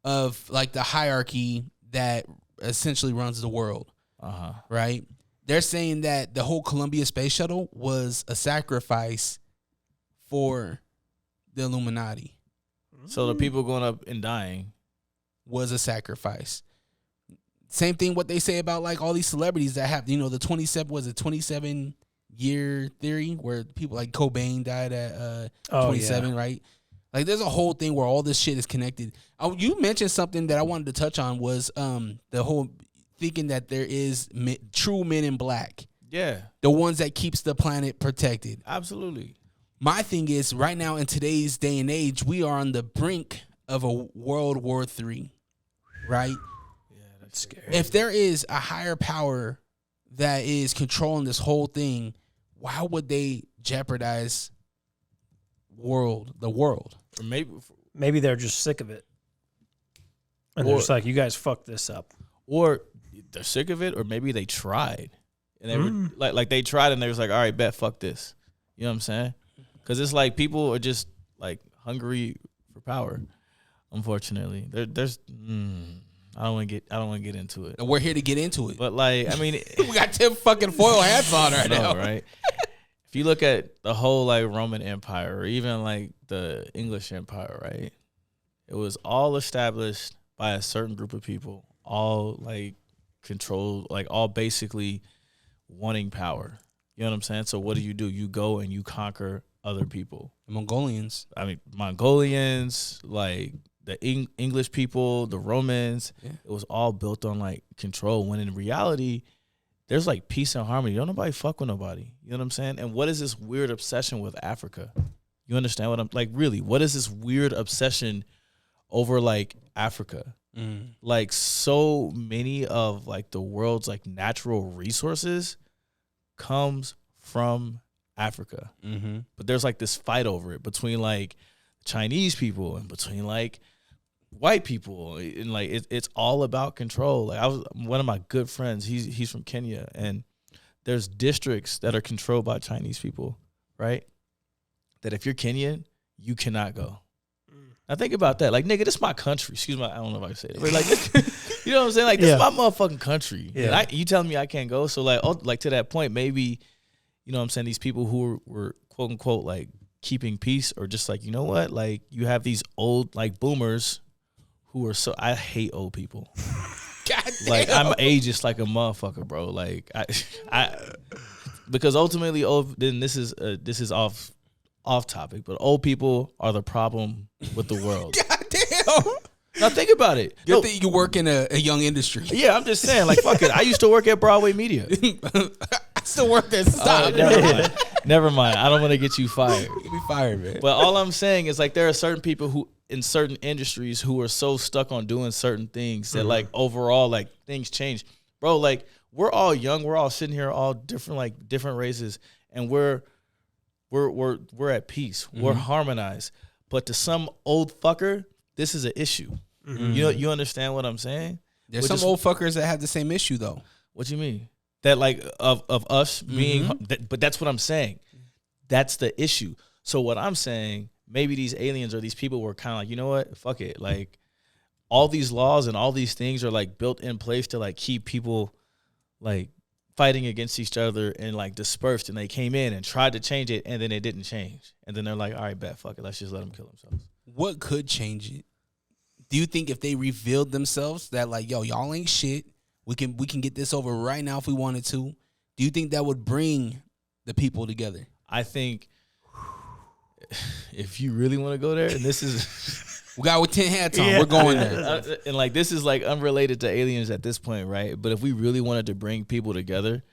of like the hierarchy that essentially runs the world. Right? They're saying that the whole Columbia Space Shuttle was a sacrifice for the Illuminati.
So the people going up and dying
was a sacrifice. Same thing what they say about like all these celebrities that have, the 27-year theory where people like Cobain died at 27, right? Like there's a whole thing where all this shit is connected. You mentioned something that I wanted to touch on was the whole thinking that there is true men in black.
Yeah.
The ones that keeps the planet protected.
Absolutely.
My thing is, right now in today's day and age, we are on the brink of a World War III, right?
Yeah, that's scary.
If there is a higher power that is controlling this whole thing, why would they jeopardize the world?
Or
maybe they're just sick of it. And they're just like, you guys fucked this up.
Or they're sick of it, or maybe they tried. And they were like they tried and they was like, all right, bet, fuck this. You know what I'm saying? Because it's like people are just like hungry for power. Unfortunately, there's I don't want to get into it.
And we're here to get into it.
But like, I mean,
we got 10 fucking foil hats on right now,
right? If you look at the whole like Roman Empire or even like the English Empire, right? It was all established by a certain group of people, all like controlled, like all basically wanting power. You know what I'm saying? So what do? You go and you conquer other people.
The Mongolians.
I mean, Mongolians, like the English people, the Romans. Yeah. It was all built on like control. When in reality, there's like peace and harmony. Don't nobody fuck with nobody. You know what I'm saying? And what is this weird obsession with Africa? You understand what I'm like? Really, what is this weird obsession over like Africa? Like so many of like the world's like natural resources comes from Africa. But there's like this fight over it between like Chinese people and between like white people, and like it's all about control. Like one of my good friends, he's from Kenya, and there's districts that are controlled by Chinese people, right? That if you're Kenyan, you cannot go. Now think about that. Like, nigga, this is my country. Excuse me, I don't know if I can say that. But like, you know what I'm saying? Like, this is my motherfucking country. Yeah. And you telling me I can't go? So like to that point, maybe, you know what I'm saying, these people who were quote unquote like keeping peace, or just like, you know what? Like, you have these old like boomers who are I hate old people. God damn. Like, I'm ageist like a motherfucker, bro. Like I because ultimately, then this is off topic, but old people are the problem with the world. God damn. Now think about it.
Good thing you work in a young industry.
Yeah, I'm just saying, like, fuck it. I used to work at Broadway Media.
I still work there. Stop.
Never mind. I don't want to get you fired.
You be fired, man.
But all I'm saying is, like, there are certain people who in certain industries who are so stuck on doing certain things that like overall like things change. Bro, like, we're all young. We're all sitting here, all different races, and we're at peace. We're harmonized. But to some old fucker, this is an issue. You understand what I'm saying?
There's some old fuckers that have the same issue though.
What you mean? That like of us being, but that's what I'm saying. That's the issue. So what I'm saying, maybe these aliens or these people were kind of like, you know what? Fuck it. Like, all these laws and all these things are like built in place to like keep people like fighting against each other and like dispersed, and they came in and tried to change it, and then it didn't change, and then they're like, all right, bet, fuck it, let's just let them kill themselves.
What could change it? Do you think if they revealed themselves that like, yo, y'all ain't shit, we can get this over right now if we wanted to, do you think that would bring the people together?
I think if you really want to go there, and this is
we got with 10 hats on, we're going there.
And like, this is like unrelated to aliens at this point, right? But if we really wanted to bring people together,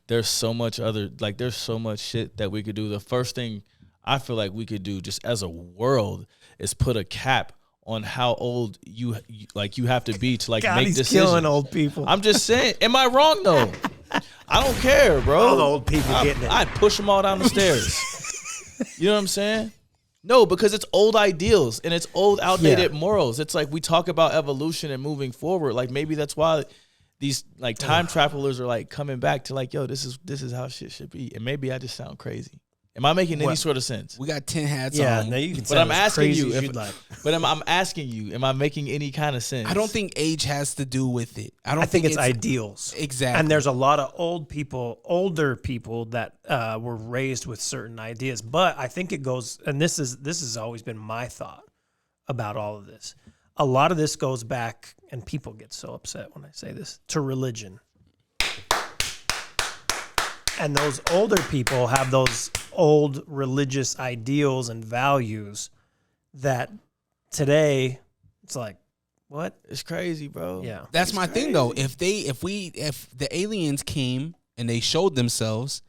there's so much shit that we could do. The first thing I feel like we could do just as a world is put a cap on how old you have to be to like make decisions.
Killing old people.
I'm just saying. Am I wrong though? I don't care, bro.
All the old people getting it.
I'd push them all down the stairs. You know what I'm saying? No, because it's old ideals and it's old, outdated morals. It's like we talk about evolution and moving forward. Like, maybe that's why these like time travelers are like coming back to like, yo, this is how shit should be. And maybe I just sound crazy. Am I making any sort of sense?
We got 10 hats
yeah,
on.
Yeah, you can.
But I'm asking you,
I'm
asking you, am I making any kind of sense?
I don't think age has to do with it.
I think it's ideals.
Exactly.
And there's a lot of older people that were raised with certain ideas. But I think it goes, and this has always been my thought about all of this. A lot of this goes back, and people get so upset when I say this, to religion. And those older people have those old religious ideals and values that today it's like, what?
It's crazy, bro.
Yeah.
That's my thing though. If the aliens came and they showed themselves,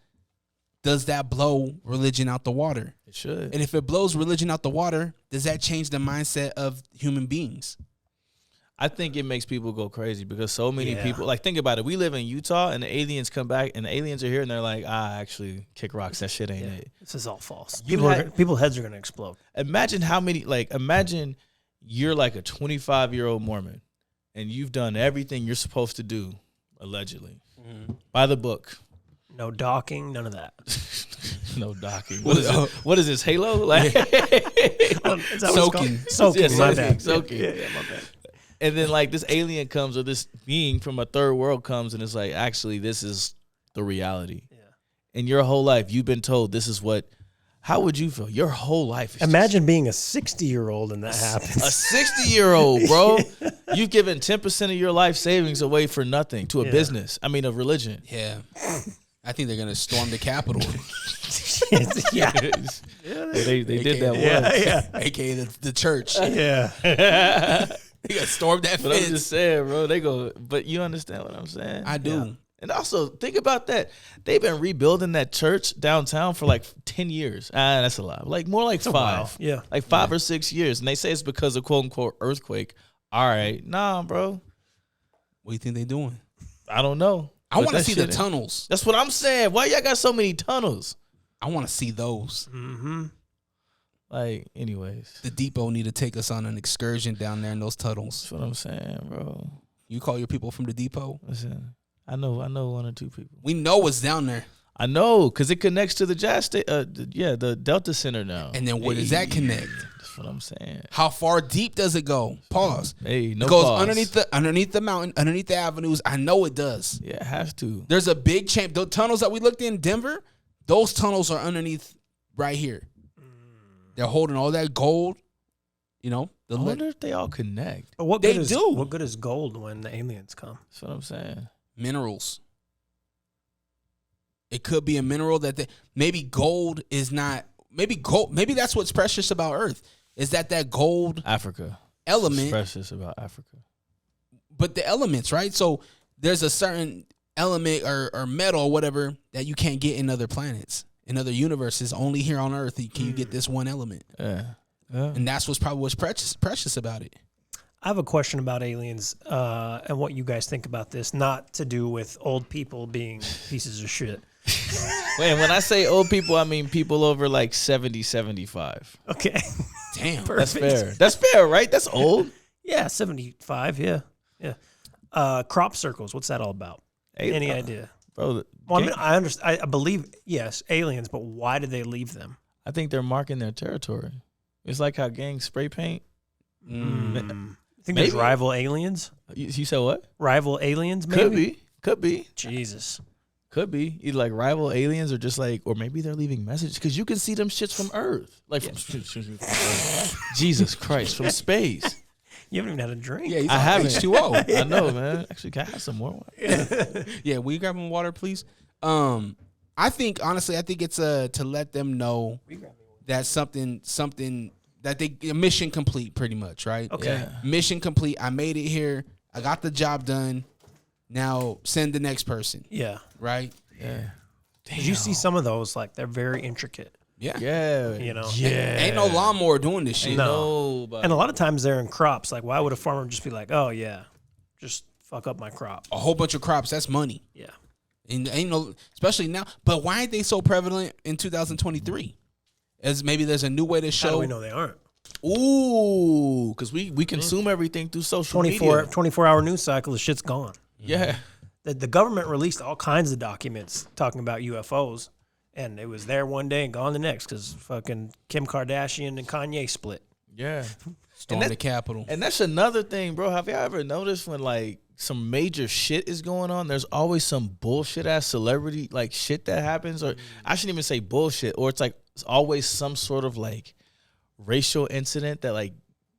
does that blow religion out the water?
It should.
And if it blows religion out the water, does that change the mindset of human beings?
I think it makes people go crazy because so many people, like, think about it. We live in Utah and the aliens come back and the aliens are here and they're like, actually, kick rocks. That shit ain't it.
This is all false. People's heads are going to explode.
Imagine imagine you're like a 25-year-old Mormon and you've done everything you're supposed to do, allegedly, by the book.
No docking, none of that.
No docking. What is this, Halo? Like,
soaking.
Soaking, my bad.
Soaking.
Yeah, my bad.
And then like this alien comes or this being from a third world comes and it's like, actually, this is the reality. Yeah. And your whole life, you've been told this is what, how would you feel? Your whole life is
imagine being a 60-year-old and that happens.
A 60-year-old, bro. You've given 10% of your life savings away for nothing to a business. I mean, a religion.
Yeah. I think they're going to storm the Capitol.
Yeah. They did that once.
Yeah. AKA the church.
Yeah.
They got stormed that
But
fence.
I'm just saying, bro, they go, but you understand what I'm saying?
I do.
Yeah. And also, think about that. They've been rebuilding that church downtown for like 10 years. That's a lot. Like more like 5.
Yeah.
Like 5 or 6 years. And they say it's because of quote unquote earthquake. All right. Nah, bro.
What do you think they're doing?
I don't know.
I want to see the tunnels.
That's what I'm saying. Why y'all got so many tunnels?
I want to see those.
Mm-hmm.
Like, anyways.
The depot need to take us on an excursion down there in those tunnels.
That's what I'm saying, bro.
You call your people from the depot?
Listen, I know one or two people.
We know what's down there.
I know, because it connects to the the Delta Center now.
And then where does that connect?
That's what I'm saying.
How far deep does it go? Pause.
Hey, no
It goes
pause.
underneath the mountain, underneath the avenues. I know it does.
Yeah, it has to.
There's a big chain. The tunnels that we looked in Denver, those tunnels are underneath right here. They're holding all that gold. You know,
I wonder if they all connect.
But what
They
good is,
do.
What good is gold when the aliens come?
That's what I'm saying.
Minerals. It could be a mineral that maybe gold is not. Maybe gold. Maybe that's what's precious about Earth is that gold
Africa
element.
What's precious about Africa.
But the elements, right? So there's a certain element or metal or whatever that you can't get in other planets, in other universes. Only here on Earth can you get this one element.
Yeah.
And that's what's precious about it.
I have a question about aliens and what you guys think about this. Not to do with old people being pieces of shit.
Wait, when I say old people, I mean people over like 70, 75.
Okay.
Damn.
That's fair. That's fair, right? That's old.
Yeah, 75. Yeah. Crop circles. What's that all about? Any idea?
Bro,
Well, I mean, I understand. I believe, yes, aliens, but why did they leave them?
I think they're marking their territory. It's like how gangs spray paint.
Think there's rival aliens?
You said what?
Rival aliens, maybe?
Could be.
Jesus.
Could be. Either like rival aliens or just like, or maybe they're leaving messages because you can see them shits from Earth. Like, from Jesus Christ, from space.
You haven't even had a drink.
Yeah,
I haven't.
H2O.
I know, man. Actually, can I have some more water?
Yeah, will you grab them water, please? I think honestly, it's to let them know that something that they mission complete, pretty much, right?
Okay.
Yeah.
Mission complete. I made it here. I got the job done. Now send the next person.
Yeah.
Right?
Yeah.
Did you see some of those? Like, they're very intricate.
Yeah.
Yeah.
You know?
Yeah.
Ain't no lawnmower doing this shit.
No.
And a lot of times they're in crops. Like, why would a farmer just be like, oh, yeah, just fuck up my crop?
A whole bunch of crops. That's money.
Yeah.
And ain't no, especially now. But why ain't they so prevalent in 2023? As maybe there's a new way to show.
How do we know they aren't?
Ooh, because we consume everything through social media.
24-hour news cycle, the shit's gone.
Yeah.
The government released all kinds of documents talking about UFOs, and it was there one day and gone the next because fucking Kim Kardashian and Kanye split.
Yeah.
Storm the Capitol.
And that's another thing, bro. Have y'all ever noticed when like some major shit is going on, there's always some bullshit ass celebrity like shit that happens, or I shouldn't even say bullshit, or it's like it's always some sort of like racial incident that like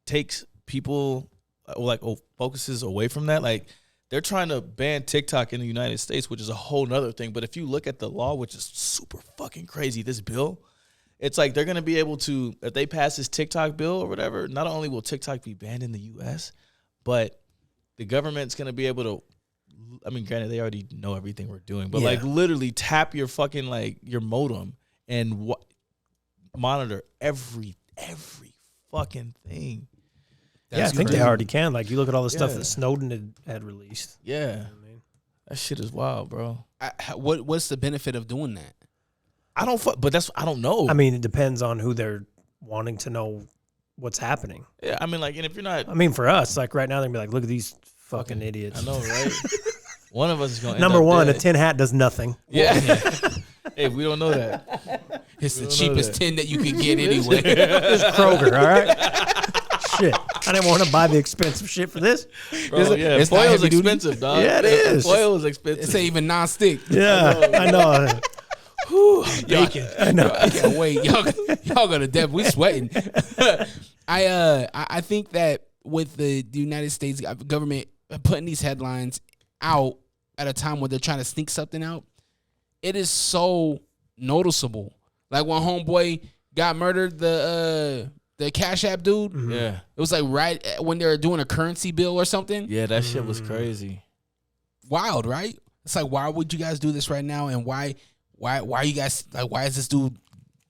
takes people like focuses away from that. Like they're trying to ban TikTok in the United States, which is a whole nother thing. But if you look at the law, which is super fucking crazy, this bill, it's like they're going to be able to, if they pass this TikTok bill or whatever, not only will TikTok be banned in the U.S., but the government's going to be able to, I mean, granted, they already know everything we're doing, but like literally tap your fucking like your modem and monitor every fucking thing.
I think they already can. Like, you look at all the stuff that Snowden had released.
Yeah.
You know what I mean?
That shit is wild, bro.
What's the benefit of doing that?
I don't know.
I mean, it depends on who they're wanting to know what's happening.
Yeah, I mean, like, and if you're not,
I mean, for us, like right now, they're gonna be like, look at these fucking idiots.
I know, right? One of us is going to
Number one, a tin hat does nothing.
Yeah. Hey, we don't know that.
It's the cheapest tin that you can get anyway.
It's Kroger, all right? Shit. I didn't want to buy the expensive shit for this.
Bro, yeah,
it's not
foil is
heavy duty.
expensive, dog.
Yeah, it is.
Foil is expensive.
It's even non-stick.
Yeah, I know.
Bacon. I know. Yeah, wait, y'all gonna death. We sweating. I think that with the United States government putting these headlines out at a time when they're trying to sneak something out, it is so noticeable. Like when homeboy got murdered, the Cash App dude.
Mm-hmm. Yeah,
it was like right when they were doing a currency bill or something.
Yeah, that shit was crazy.
Wild, right? It's like, why would you guys do this right now? And why are you guys like? Why is this dude?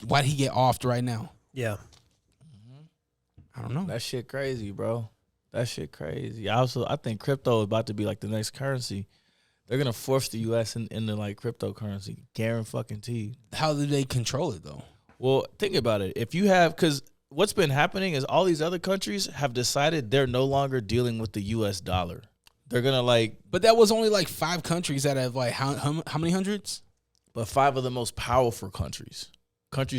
Why did he get offed right now?
Yeah,
I don't know.
That shit crazy, bro. That shit crazy. I think crypto is about to be like the next currency. They're gonna force the U.S. into like cryptocurrency. Guaranteed.
How do they control it though?
Well, think about it. If you have, because what's been happening is all these other countries have decided they're no longer dealing with the U.S. dollar. They're gonna
but that was only like 5 countries that have like how many hundreds?
But 5 of the most powerful countries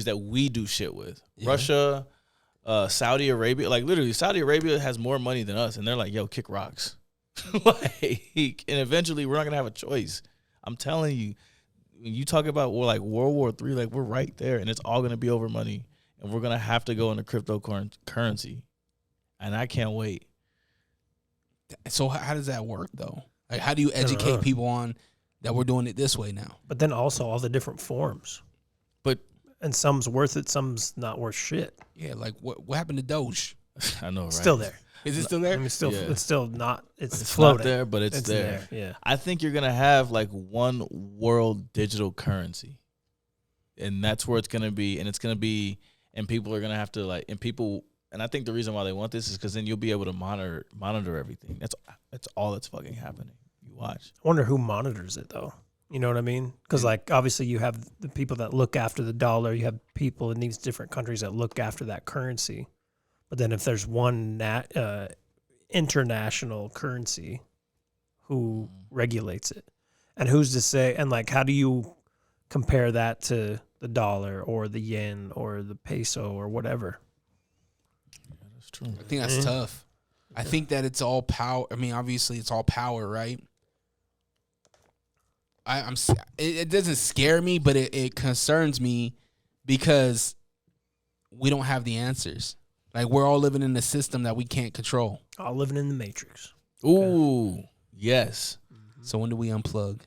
that we do shit with. Yeah. Russia, Saudi Arabia, like literally Saudi Arabia has more money than us, and they're like, yo, kick rocks. And eventually we're not gonna have a choice. I'm telling you, when you talk about like World War III, like we're right there, and it's all gonna be over money, and we're gonna have to go into cryptocurrency, and I can't wait.
So how does that work though? Like, how do you educate people on that we're doing it this way now?
But then also all the different forms. And some's worth it, some's not worth shit.
Yeah, like what happened to Doge?
I know, right?
Still there.
Is it still there?
I mean, it's still not. It's
floating.
Not
there, but it's there.
Yeah.
I think you're gonna have like one world digital currency, and that's where it's gonna be. And people are gonna have to and I think the reason why they want this is because then you'll be able to monitor everything. That's all that's fucking happening. You watch.
I wonder who monitors it though. You know what I mean? Because like obviously you have the people that look after the dollar. You have people in these different countries that look after that currency. But then if there's one international currency, who regulates it? And who's to say? And like, how do you compare that to the dollar or the yen or the peso or whatever?
Yeah, that's true.
I think that's tough. I think that it's all power. I mean, obviously it's all power, right? It doesn't scare me, but it concerns me because we don't have the answers. Like, we're all living in a system that we can't control.
All living in the matrix.
Ooh, yes.
So when do we unplug?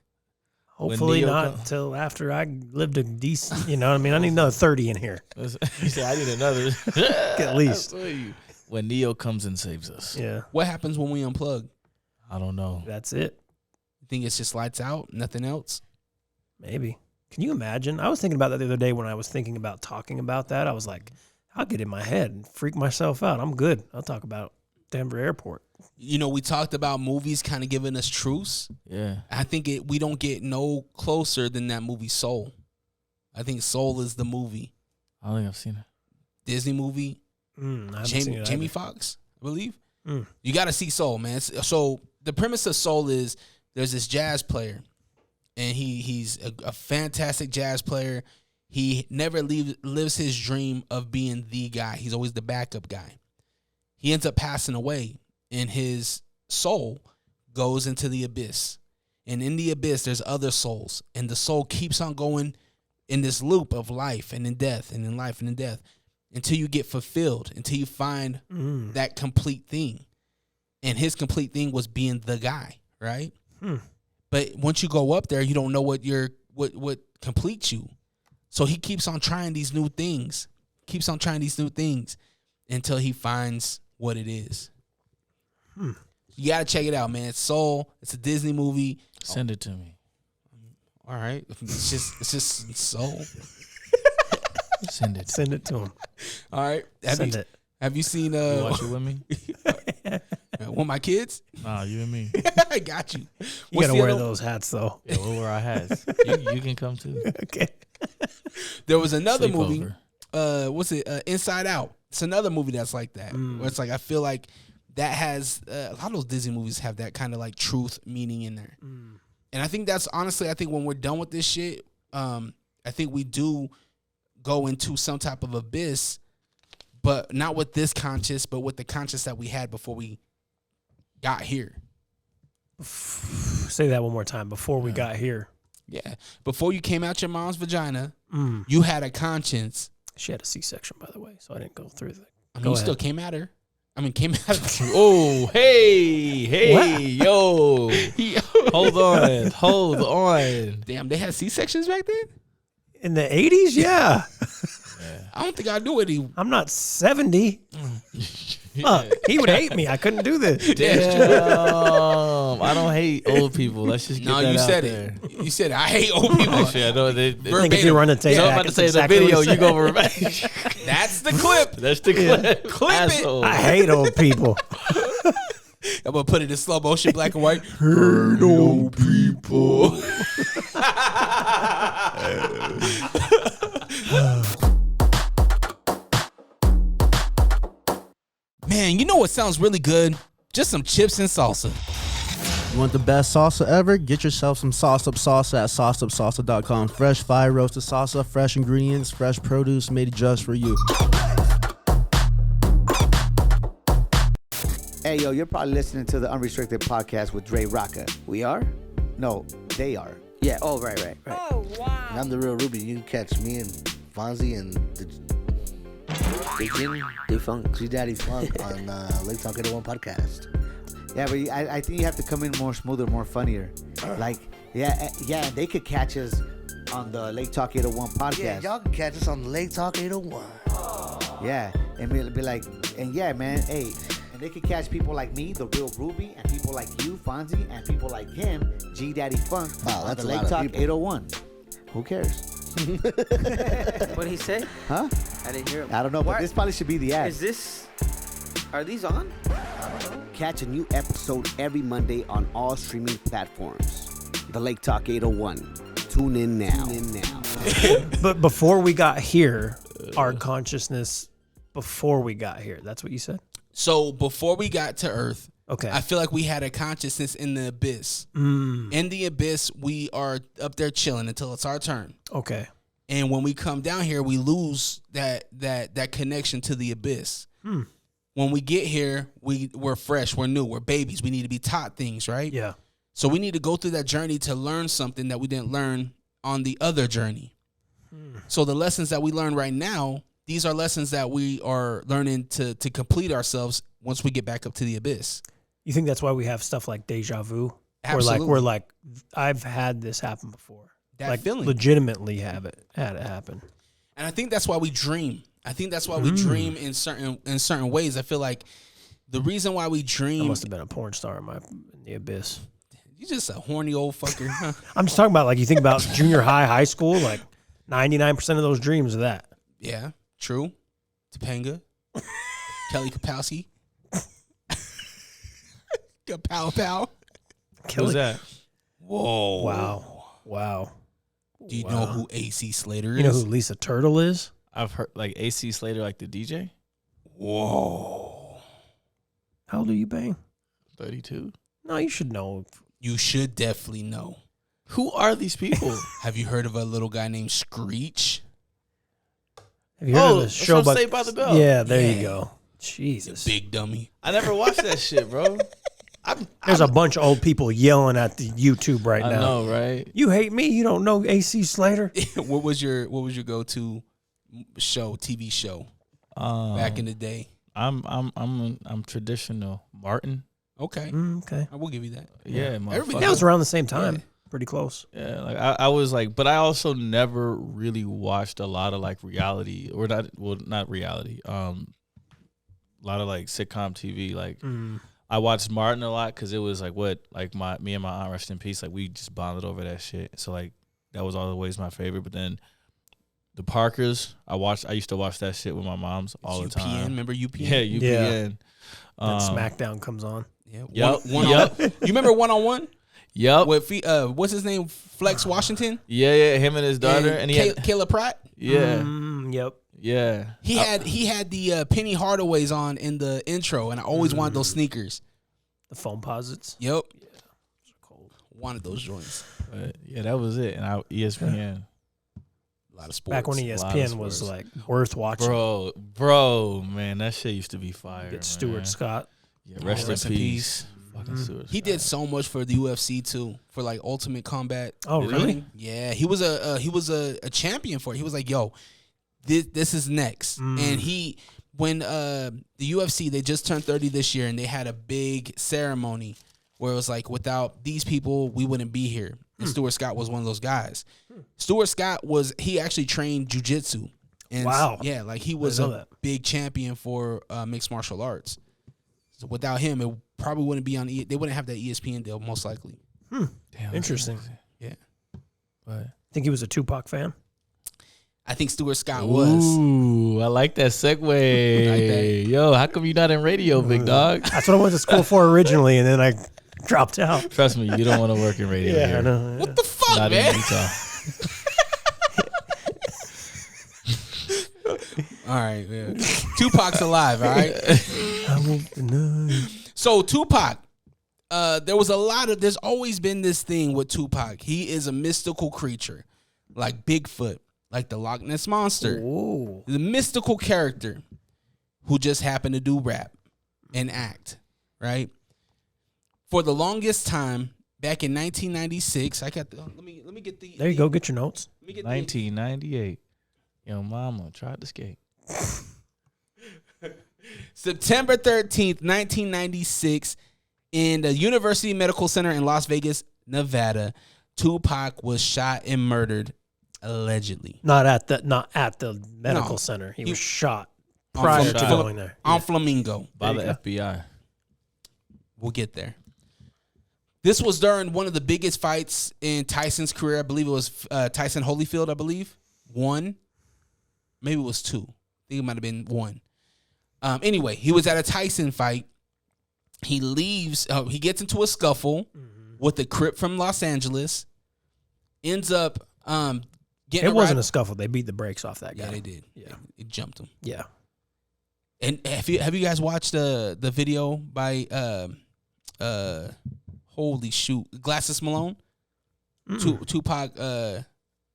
Hopefully not until after I lived a decent, you know what I mean? I need another 30 in here.
You said I need another.
At least.
When Neo comes and saves us.
Yeah.
What happens when we unplug?
I don't know.
That's it.
You think it's just lights out, nothing else?
Maybe. Can you imagine? I was thinking about that the other day when I was thinking about talking about that. I was like, I'll get in my head and freak myself out. I'm good. I'll talk about Denver Airport.
You know, we talked about movies kind of giving us truths.
Yeah.
I think we don't get no closer than that movie Soul. I think Soul is the movie.
I don't think I've seen it.
Disney movie. Jamie Foxx, I believe. You got to see Soul, man. So the premise of Soul is there's this jazz player, and he's a fantastic jazz player. He never lives his dream of being the guy. He's always the backup guy. He ends up passing away, and his soul goes into the abyss. And in the abyss, there's other souls, and the soul keeps on going in this loop of life and in death and in life and in death until you get fulfilled, until you find that complete thing. And his complete thing was being the guy, right? But once you go up there, you don't know what completes you. So he keeps on trying these new things, until he finds what it is. You got to check it out, man. It's Soul. It's a Disney movie.
Send it to me.
All right. It's just Soul.
Send it.
Send it to him.
All right. Have you seen
You watch it with me?
With my kids?
Nah, you and me.
I got you.
You got to wear those hats, though.
Yeah, we'll wear our hats. You can come, too.
Okay.
There was another
Sleepover.
movie. Inside Out. It's another movie that's like that. Where it's like, I feel like that has a lot of those Disney movies have that kind of like truth meaning in there. And I think that's honestly, I think when we're done with this shit, I think we do go into some type of abyss, but not with this conscious, but with the conscious that we had before we got here.
Say that one more time. Before we got here.
Yeah. Before you came out your mom's vagina, you had a conscience.
She had a C-section, by the way, so I didn't go through that.
I mean, you still came at her. Came out of
Oh, hey, yo. Hold on.
Damn, they had C-sections back then?
In the 80s, yeah.
I don't think I knew any.
I'm not 70. Fuck, he would hate me. I couldn't do this.
Damn. I don't hate old people. Let's just get that
you
out
said
there.
it. You said it. I hate old people.
Actually, I know they
I think if you run the tape
so I'm
back,
about to
it's
say
exactly
the video,
what he
you go over
That's the clip.
That's the clip.
Clip
Asshole.
it.
I hate old people.
I'm going to put it in slow motion, black and white. Hurt old people. Man, you know what sounds really good? Just some chips and salsa.
You want the best salsa ever? Get yourself some Sauce Up Salsa at sauceupsalsa.com. Fresh fire roasted salsa, fresh ingredients, fresh produce made just for you.
Hey, yo, you're probably listening to the Unrestricted podcast with DreRawka.
We are?
No, they are.
Yeah. Oh, right.
Oh, wow.
And I'm the real Ruby. You can catch me and Fonzie and the
Funk.
G Daddy Funk on Lake Talk 801 podcast.
Yeah, but I think you have to come in more smoother, more funnier. Like, yeah, they could catch us on the Lake Talk 801 podcast.
Yeah, y'all can catch us on Lake Talk 801.
Yeah, and be like, and yeah, man, hey, and they could catch people like me, the real Ruby, and people like you, Fonzie, and people like him, G Daddy Funk,
wow,
on
that's
the
a
Lake
lot of
Talk
people.
801. Who cares?
What did he say?
Huh?
I didn't hear him.
I don't know, but this probably should be the ad.
Are these on?
Catch a new episode every Monday on all streaming platforms. The Lake Talk 801. Tune in now.
But before we got here, our consciousness before we got here. That's what you said?
So before we got to Earth,
okay,
I feel like we had a consciousness in the abyss. In the abyss, we are up there chilling until it's our turn.
Okay.
And when we come down here, we lose that connection to the abyss. When we get here, we're fresh, we're new, we're babies. We need to be taught things, right?
Yeah.
So we need to go through that journey to learn something that we didn't learn on the other journey. So the lessons that we learn right now, these are lessons that we are learning to complete ourselves once we get back up to the abyss.
You think that's why we have stuff like deja vu?
Absolutely.
We're like, I've had this happen before.
That
like
feeling.
legitimately had it happen.
And I think that's why we dream. I think that's why we dream in certain ways. I feel like the reason why we dream.
I must have been a porn star in the abyss.
You just a horny old fucker. Huh?
I'm just talking about, like, you think about junior high school, like 99% of those dreams are that.
Yeah, true. Topanga, Kelly Kapowski, Kapow.
Who's that?
Whoa!
Wow.
Do you know who AC Slater is?
You know who Lisa Turtle is?
I've heard like AC Slater, like the DJ.
Whoa!
How old are you, Bang?
32.
No, you should know.
You should definitely know.
Who are these people?
Have you heard of a little guy named Screech?
Have you heard of the show?
From Saved by the Bell.
Yeah, there you go. Jesus,
Big dummy.
I never watched that shit, bro.
There's a bunch of old people yelling at the YouTube right now.
I know, right?
You hate me? You don't know AC Slater?
What was your go-to show, TV show back in the day?
I'm traditional. Martin.
Okay.
Okay.
I will give you that.
Yeah,
that was around the same time. Yeah. Pretty close.
Yeah, like I was like, but I also never really watched a lot of like reality or not reality. A lot of like sitcom TV. Like I watched Martin a lot because it was like me and my aunt, rest in peace. Like we just bonded over that shit. So like that was always my favorite. But then the Parkers, I used to watch that shit with my moms all the time.
Remember UPN?
Yeah, UPN.
Then SmackDown comes on.
Yeah. You remember One-on-One?
Yep.
With what's his name? Flex Washington?
Yeah, him and his daughter. And he had
Kayla Pratt?
Yeah.
Yep.
Yeah.
He had the Penny Hardaways on in the intro, and I always wanted those sneakers.
The foam posits?
Yep. Yeah. Cold. Wanted those joints.
But yeah, that was it. And ESPN.
A lot of sports.
Back when ESPN was like worth watching.
Bro, man, that shit used to be fire.
Get Stuart Scott.
Yeah, rest in peace.
He did so much for the UFC too, for like Ultimate Combat.
Oh, really?
Yeah, he was a champion for it. He was like, yo, this is next. And when the UFC, they just turned 30 this year, and they had a big ceremony where it was like, without these people, we wouldn't be here. And Stuart Scott was one of those guys. Stuart Scott he actually trained jiu-jitsu. And
wow.
Yeah, like he was a big champion for mixed martial arts. So without him, it probably wouldn't be on. They wouldn't have that ESPN deal, most likely.
Damn, interesting.
Yeah.
But
think he was a Tupac fan?
I think Stuart Scott was.
Ooh, I like that segue.
Like that.
Yo, how come you're not in radio, big dog?
That's what I went to school for originally, and then I dropped out.
Trust me, you don't want to work in radio.
Yeah,
here.
I know.
What the fuck,
not
man?
in Utah.
All right, yeah. Tupac's alive. All right.
I won't deny.
So Tupac, there's always been this thing with Tupac. He is a mystical creature, like Bigfoot, like the Loch Ness Monster.
Ooh.
The mystical character who just happened to do rap and act, right? For the longest time, back in 1996, let me get the.
There you go. Get your notes.
1998. Yo, mama tried to skate.
September 13th, 1996, in the University Medical Center in Las Vegas, Nevada, Tupac was shot and murdered, allegedly.
Not at the medical center. He was shot prior to going there.
On Flamingo.
By the FBI.
We'll get there. This was during one of the biggest fights in Tyson's career. I believe it was Tyson Holyfield, I believe. One. Maybe it was two. I think it might have been one. Anyway, he was at a Tyson fight. He leaves. He gets into a scuffle with a Crip from Los Angeles. Ends up getting.
It wasn't a scuffle. They beat the brakes off that guy.
Yeah, they did.
Yeah,
it jumped him.
Yeah.
And have you guys watched the video by holy shoot, Glasses Malone? Tupac.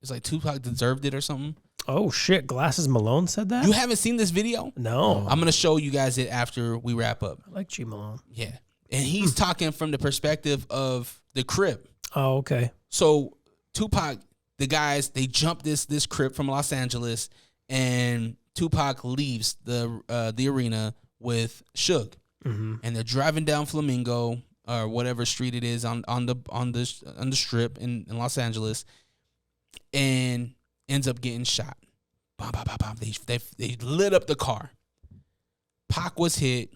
It's like Tupac deserved it or something.
Oh shit! Glasses Malone said that.
You haven't seen this video?
No.
I'm gonna show you guys it after we wrap up.
I like G Malone.
Yeah, and he's talking from the perspective of the Crip.
Oh, okay.
So Tupac, the guys, they jump this Crip from Los Angeles, and Tupac leaves the arena with Suge, and they're driving down Flamingo or whatever street it is on the strip in Los Angeles, and ends up getting shot. Bam, bam, bam, bam. They lit up the car. Pac was hit.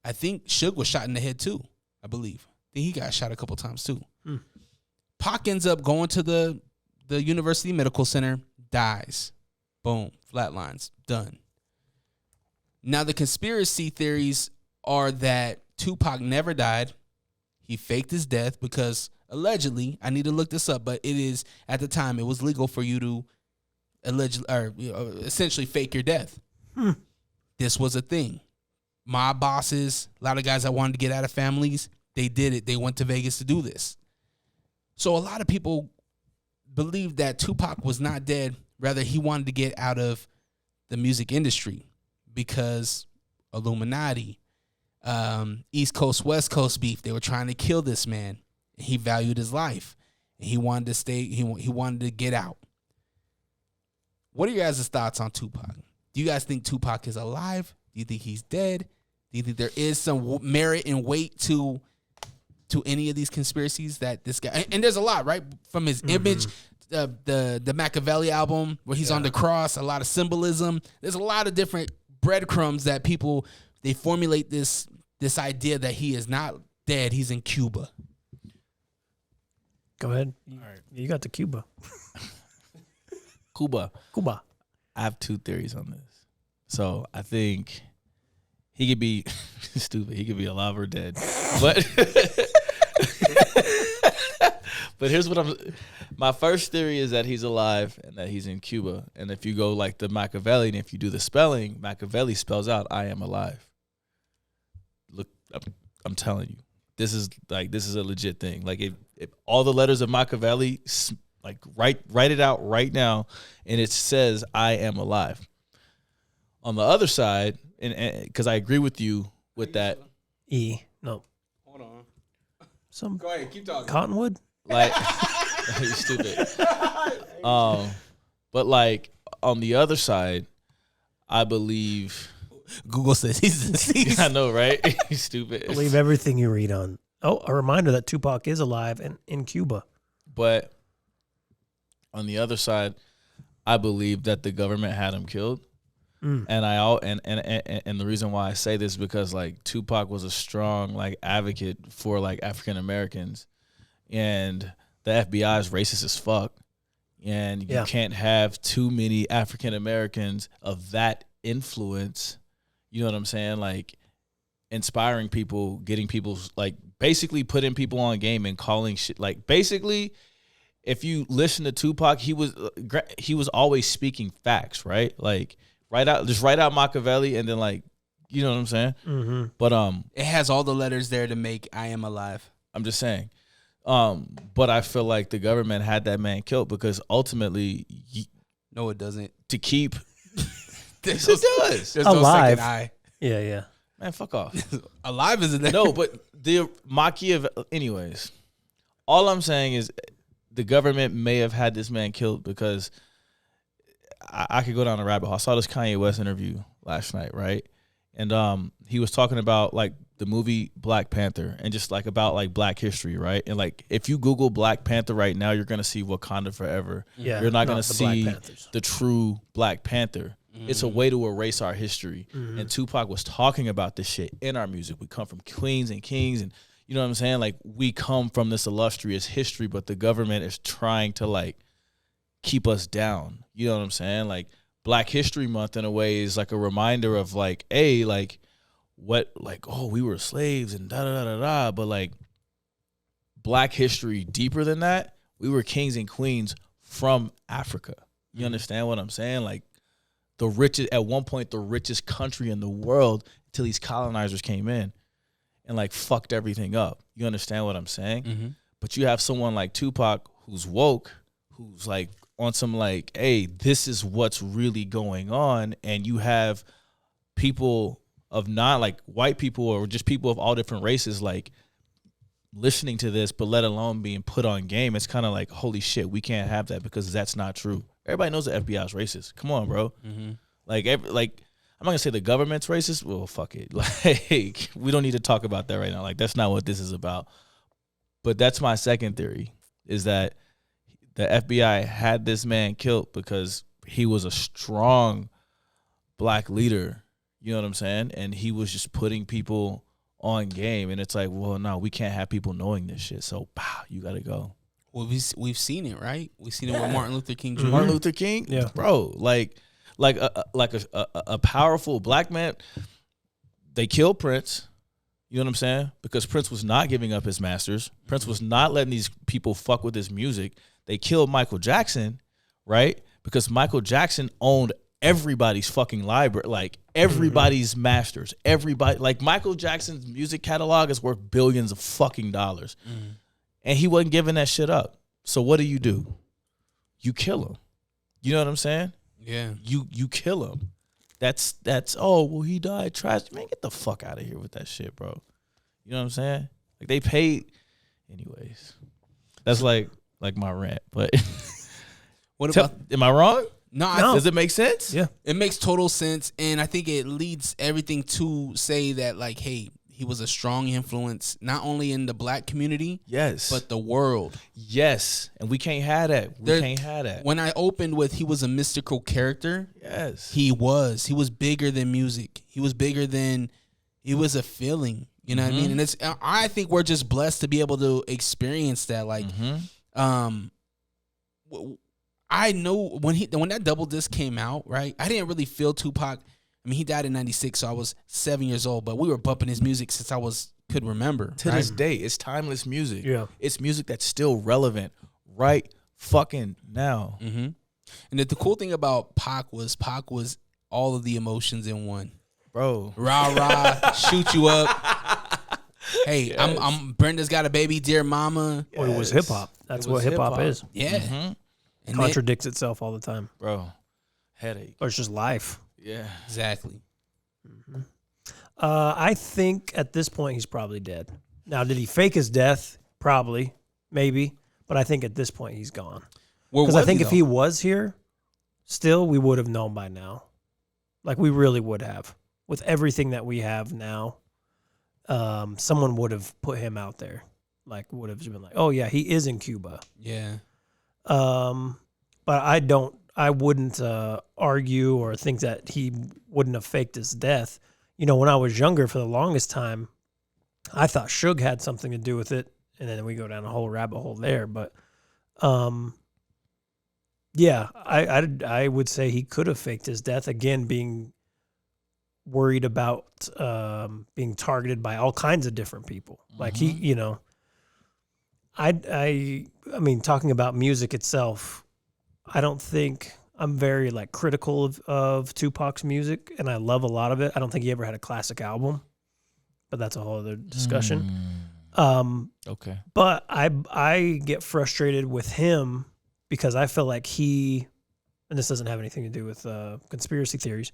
I think Suge was shot in the head too, I believe. I think he got shot a couple times too. Pac ends up going to the University Medical Center, dies. Boom, flatlines, done. Now the conspiracy theories are that Tupac never died. He faked his death because allegedly, I need to look this up, but it is, at the time, it was legal for you to essentially fake your death. This was a thing. Mob bosses, a lot of guys that wanted to get out of families, they did it. They went to Vegas to do this. So a lot of people believe that Tupac was not dead. Rather, he wanted to get out of the music industry because Illuminati, East Coast, West Coast beef. They were trying to kill this man. He valued his life. And he wanted to stay. He wanted to get out. What are your guys' thoughts on Tupac? Do you guys think Tupac is alive? Do you think he's dead? Do you think there is some merit and weight to any of these conspiracies that this guy? And there's a lot, right? From his image, the Machiavelli album where he's on the cross, a lot of symbolism. There's a lot of different breadcrumbs that people, they formulate this idea that he is not dead. He's in Cuba.
Go ahead. All right. You got the Cuba.
Cuba. I have two theories on this. So I think he could be stupid. He could be alive or dead. But but here's what my first theory is that he's alive and that he's in Cuba. And if you go like the Machiavelli, and if you do the spelling, Machiavelli spells out "I am alive." Look, I'm telling you, this is a legit thing. Like if all the letters of Machiavelli, like write it out right now, and it says "I am alive." On the other side, and because I agree with you with that.
No.
Hold
on.
Go ahead, keep talking.
Cottonwood?
Like, you stupid. But like on the other side, I believe
Google says he's deceased.
I know, right? He's stupid.
Believe everything you read on. Oh, a reminder that Tupac is alive and in Cuba.
But on the other side, I believe that the government had him killed. And and the reason why I say this is because like Tupac was a strong like advocate for like African Americans, and the FBI is racist as fuck, and you can't have too many African Americans of that influence. You know what I'm saying? Like inspiring people, getting people like basically putting people on game and calling shit like basically. If you listen to Tupac, he was always speaking facts, right? Like write out Machiavelli, and then like, you know what I'm saying?
Mm-hmm.
But
it has all the letters there to make I am alive.
I'm just saying. But I feel like the government had that man killed because ultimately,
no, it doesn't.
To keep,
Yes,
it does.
There's
alive.
no second I.
Yeah.
Man, fuck off.
Alive isn't there.
No, but the Machiavelli. Anyways, all I'm saying is the government may have had this man killed because I could go down a rabbit hole. I saw this Kanye West interview last night, right? And he was talking about like the movie Black Panther and just like about like Black history, right? And like if you Google Black Panther right now, you're gonna see Wakanda Forever.
Yeah,
you're not gonna
the Black
see
Panthers.
the true Black Panther. It's a way to erase our history. And Tupac was talking about this shit in our music. We come from queens and kings, and you know what I'm saying? Like we come from this illustrious history, but the government is trying to like keep us down. You know what I'm saying? Like Black History Month in a way is like a reminder of like, hey, like what, like, oh, we were slaves and da da da da da, but like Black history deeper than that, we were kings and queens from Africa. You understand what I'm saying? Like the richest, at one point, the richest country in the world until these colonizers came in and like fucked everything up. You understand what I'm saying? But you have someone like Tupac who's woke, who's like on some like, hey, this is what's really going on. And you have people of not like white people or just people of all different races like listening to this, but let alone being put on game. It's kind of like, holy shit, we can't have that because that's not true. Everybody knows the FBI is racist. Come on, bro. Like, I'm not gonna say the government's racist. Well, fuck it. Like, we don't need to talk about that right now. Like, that's not what this is about. But that's my second theory, is that the FBI had this man killed because he was a strong Black leader. You know what I'm saying? And he was just putting people on game. And it's like, well, no, we can't have people knowing this shit. So, pow, you gotta go.
Well, we've seen it, right? We've seen it with Martin Luther King Jr.
Martin Luther King,
Yeah.
bro, like a powerful Black man. They killed Prince. You know what I'm saying? Because Prince was not giving up his masters. Prince was not letting these people fuck with his music. They killed Michael Jackson, right? Because Michael Jackson owned everybody's fucking library, like everybody's masters. Everybody, like Michael Jackson's music catalog is worth billions of fucking dollars. And he wasn't giving that shit up. So what do? You kill him. You know what I'm saying?
Yeah.
You kill him. That's oh, well, he died trash. Man, get the fuck out of here with that shit, bro. You know what I'm saying? Like they paid anyways. That's like my rant. But
What about
am I wrong?
No,
Does it make sense?
Yeah.
It makes total sense, and I think it leads everything to say that, like, hey, he was a strong influence, not only in the Black community,
Yes.
but the world.
Yes. And we can't have that. We can't have that.
When I opened with he was a mystical character,
Yes.
he was bigger than music. He was a feeling. You know what I mean? And I think we're just blessed to be able to experience that. Like, I know when that double disc came out, right? I didn't really feel Tupac. I mean, he died in '96, so I was 7 years old. But we were bumping his music since I could remember.
To this day, it's timeless music.
Yeah.
It's music that's still relevant right fucking now.
And the cool thing about Pac was all of the emotions in one.
Bro.
Rah rah, shoot you up. Hey, I'm Brenda's got a baby, dear mama.
Well, it was hip hop. That's what hip hop is.
Yeah. And
Contradicts itself all the time.
Bro. Headache.
Or it's just life.
Yeah.
Exactly.
I think at this point he's probably dead. Now, did he fake his death? Probably, maybe. But I think at this point he's gone. Because I think if he was here, still we would have known by now. Like we really would have. With everything that we have now, someone would have put him out there. Like would have been like, oh yeah, he is in Cuba.
Yeah.
But I wouldn't argue or think that he wouldn't have faked his death. You know, when I was younger, for the longest time, I thought Suge had something to do with it, and then we go down a whole rabbit hole there. But, yeah, I would say he could have faked his death, again, being worried about being targeted by all kinds of different people. Like he, you know, I mean, talking about music itself, I don't think I'm very like critical of Tupac's music, and I love a lot of it. I don't think he ever had a classic album, but that's a whole other discussion.
Okay.
But I get frustrated with him because I feel like he, and this doesn't have anything to do with conspiracy theories,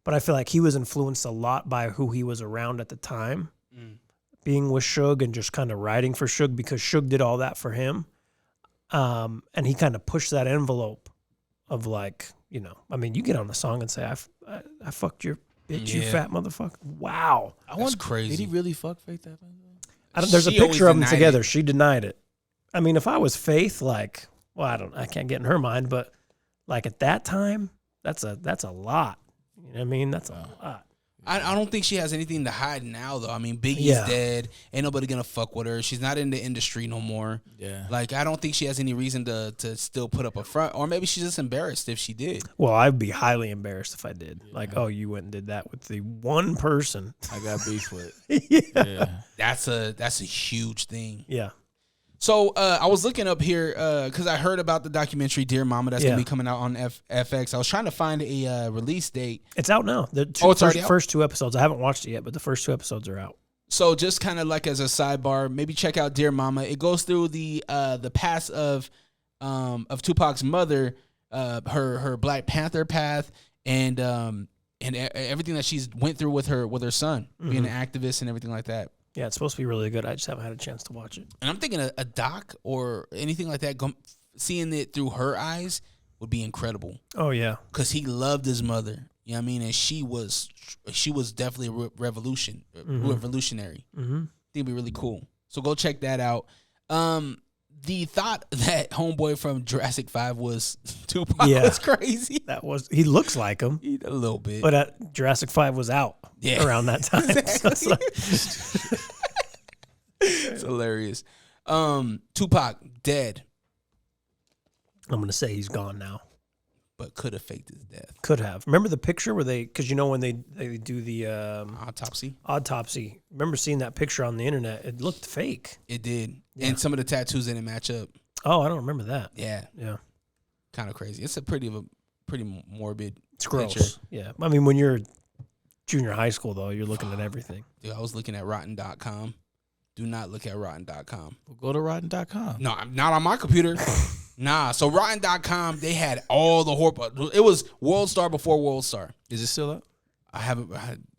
but I feel like he was influenced a lot by who he was around at the time, being with Suge and just kind of writing for Suge because Suge did all that for him. And he kind of pushed that envelope of like, you know, I mean, you get on the song and say, I fucked your bitch, you fat motherfucker. Wow.
That's crazy.
Did he really fuck Faith that bad?
There's a
She always
picture of them
denied
together.
it.
She denied it. I mean, if I was Faith, like, well, I can't get in her mind, but like at that time, that's a lot. You know what I mean? That's a lot.
I don't think she has anything to hide now, though. I mean, Biggie's
Yeah.
dead. Ain't nobody gonna fuck with her. She's not in the industry no more.
Yeah.
Like, I don't think she has any reason to still put up a front. Or maybe she's just embarrassed if she did.
Well, I'd be highly embarrassed if I did. Like, oh, you went and did that with the one person
I got beef with.
yeah.
That's a huge thing.
Yeah.
So I was looking up here because I heard about the documentary Dear Mama that's gonna be coming out on FX. I was trying to find a release date.
It's out now. The first two episodes. I haven't watched it yet, but the first two episodes are out.
So just kind of like as a sidebar, maybe check out Dear Mama. It goes through the past of Tupac's mother, her Black Panther path, and everything that she's went through with her son, being an activist and everything like that.
Yeah, it's supposed to be really good. I just haven't had a chance to watch it.
And I'm thinking a doc or anything like that, seeing it through her eyes would be incredible.
Oh yeah,
because he loved his mother. You know what I mean? And she was definitely a revolutionary. I think it'd be really cool. So go check that out. The thought that homeboy from Jurassic 5 was Tupac was crazy.
He looks like him
a little bit,
but Jurassic 5 was out around that time.
Exactly.
So it's like,
it's hilarious. Tupac dead.
I'm gonna say he's gone now,
but could have faked his death.
Could have. Remember the picture where because you know when they do the autopsy. Remember seeing that picture on the internet? It looked fake.
It did,
Yeah.
and some of the tattoos didn't match up.
Oh, I don't remember that.
Yeah, kind of crazy. It's a pretty morbid.
It's gross.
picture.
Yeah, I mean when you're junior high school though, you're looking at everything.
Dude, I was looking at Rotten.com. Do not look at Rotten.com.
Well, go to Rotten.com.
No, I'm not on my computer. Nah. So Rotten.com, they had all the horrible. It was World Star before World Star.
Is it still up?
I haven't.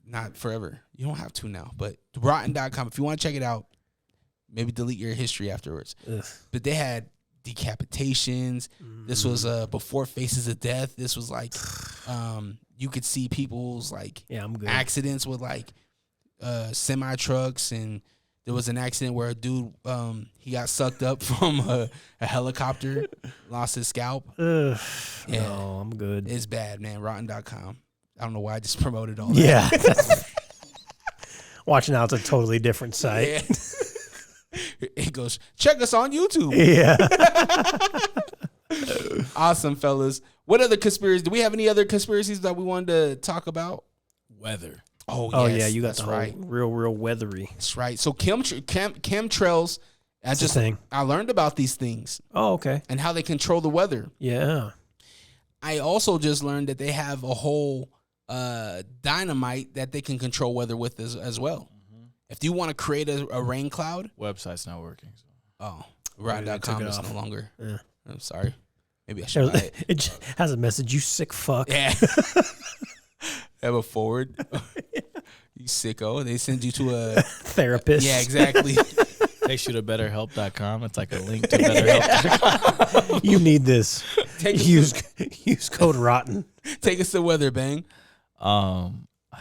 Not forever. You don't have to now. But Rotten.com, if you want to check it out, maybe delete your history afterwards.
Ugh.
But they had decapitations. This was before Faces of Death. This was like, you could see people's like
I'm good.
accidents with like semi trucks, and there was an accident where a dude he got sucked up from a helicopter, lost his scalp.
Ugh.
Yeah,
No, I'm good.
it's bad, man. Rotten.com. I don't know why I just promoted all that.
Yeah. Watching out's a totally different site.
Yeah. It goes, check us on YouTube.
Yeah.
Awesome, fellas. What other conspiracies? Do we have any other conspiracies that we wanted to talk about?
Weather.
Oh
yes,
yeah, you got
that's
the whole
right.
real weathery.
That's right. So chemtrails.
That's a thing.
I learned about these things
Oh, okay.
and how they control the weather.
Yeah.
I also just learned that they have a whole dynamite that they can control weather with as well. If you want to create a rain cloud,
Website's not working. So.
oh,
Maybe they
Ride.com
took it
is
off.
no longer.
Yeah.
I'm sorry. Maybe I should buy it.
It just has a message. You sick fuck.
Yeah. Have a forward. You sicko. They send you to a
Therapist.
Yeah, exactly.
They should have betterhelp.com. It's like a link to betterhelp.com.
You need this. Use code rotten.
Take us to weather, Bang.
I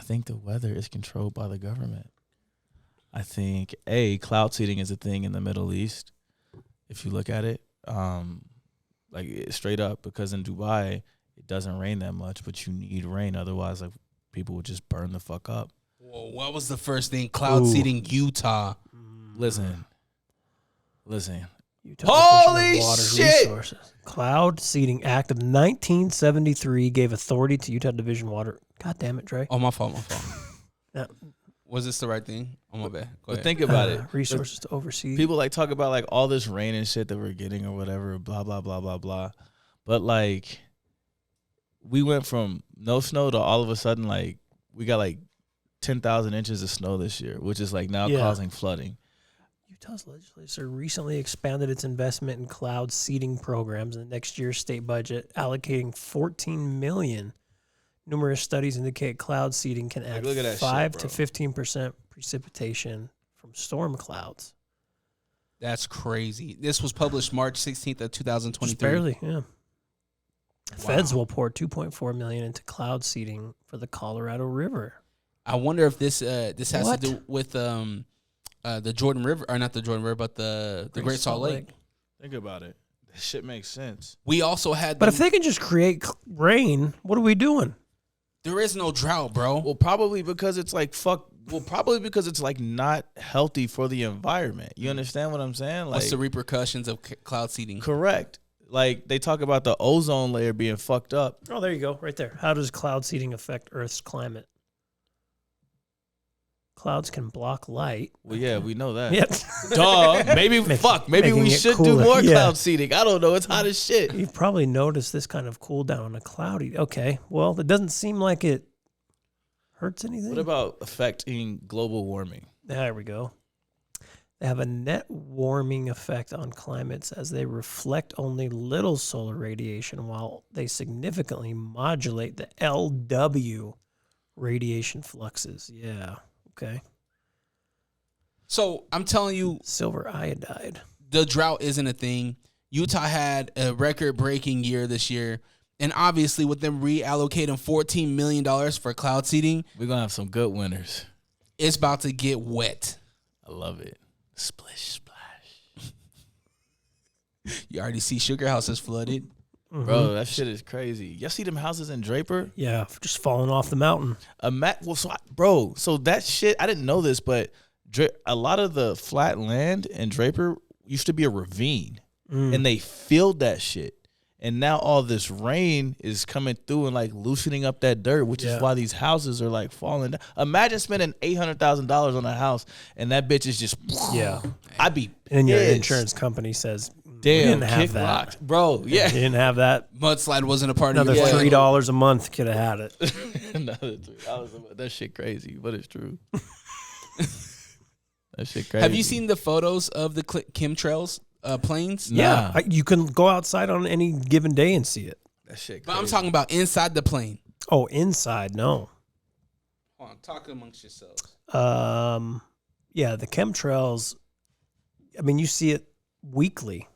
think the weather is controlled by the government. I think cloud seeding is a thing in the Middle East. If you look at it, like straight up, because in Dubai it doesn't rain that much, but you need rain, otherwise like people would just burn the fuck up.
Whoa, what was the first thing? Cloud seeding Utah.
Listen.
Utah
Holy
Division of Water
shit!
Resources. Cloud Seeding Act of 1973 gave authority to Utah Division Water. God damn it, Dre.
Oh, my fault.
Yeah.
Was this the right thing? Oh, my bad. Go
But
ahead.
think about it.
Resources to oversee.
People like talk about like all this rain and shit that we're getting or whatever, blah, blah, blah, blah, blah. But like we went from no snow to all of a sudden like we got like 10,000 inches of snow this year, which is like now causing flooding.
Utah's legislature recently expanded its investment in cloud seeding programs in the next year's state budget, allocating $14 million. Numerous studies indicate cloud seeding can add 5 to 15% precipitation from storm clouds.
That's crazy. This was published March 16th of 2023.
Just barely, yeah. Feds will pour $2.4 million into cloud seeding for the Colorado River.
I wonder if this has to do with the Jordan River, or not the Jordan River, but the Great Salt Lake.
Think about it. This shit makes sense.
We also had,
but if they can just create rain, what are we doing?
There is no drought, bro.
Well, probably because it's like probably because it's like not healthy for the environment. You understand what I'm saying? Like,
what's the repercussions of cloud seeding?
Correct. Like they talk about the ozone layer being fucked up.
Oh, there you go, right there. How does cloud seeding affect Earth's climate? Clouds can block light.
Well, yeah, we know that.
Yeah.
Duh. Maybe we should do more cloud seeding. I don't know. It's hot as shit.
You've probably noticed this kind of cool down on a cloudy. Okay. Well, it doesn't seem like it hurts anything.
What about affecting global warming?
There we go. They have a net warming effect on climates as they reflect only little solar radiation while they significantly modulate the LW radiation fluxes. Yeah. Okay.
So I'm telling you,
silver iodide.
The drought isn't a thing. Utah had a record-breaking year this year, and obviously with them reallocating $14 million for cloud seeding,
we're gonna have some good winners.
It's about to get wet.
I love it. Splish splash.
You already see Sugar House is flooded.
Mm-hmm. Bro, that shit is crazy. Y'all see them houses in Draper?
Yeah, just falling off the mountain.
So that shit, I didn't know this, but a lot of the flat land in Draper used to be a ravine, and they filled that shit. And now all this rain is coming through and like loosening up that dirt, which is why these houses are like falling down. Imagine spending $800,000 on a house and that bitch is just I'd be pissed.
And your insurance company says,
damn,
we didn't have that,
locked. Bro. Yeah,
you didn't have that.
Mudslide wasn't a part
of
your
plan. $3 a month could have had it.
Another $3. That shit crazy, but it's true. That shit crazy.
Have you seen the photos of the chemtrails planes?
Yeah, you can go outside on any given day and see it.
That shit crazy.
But I'm talking about inside the plane.
Oh, inside, no.
Hold on, talk amongst yourselves.
Yeah, the chemtrails, I mean, you see it weekly.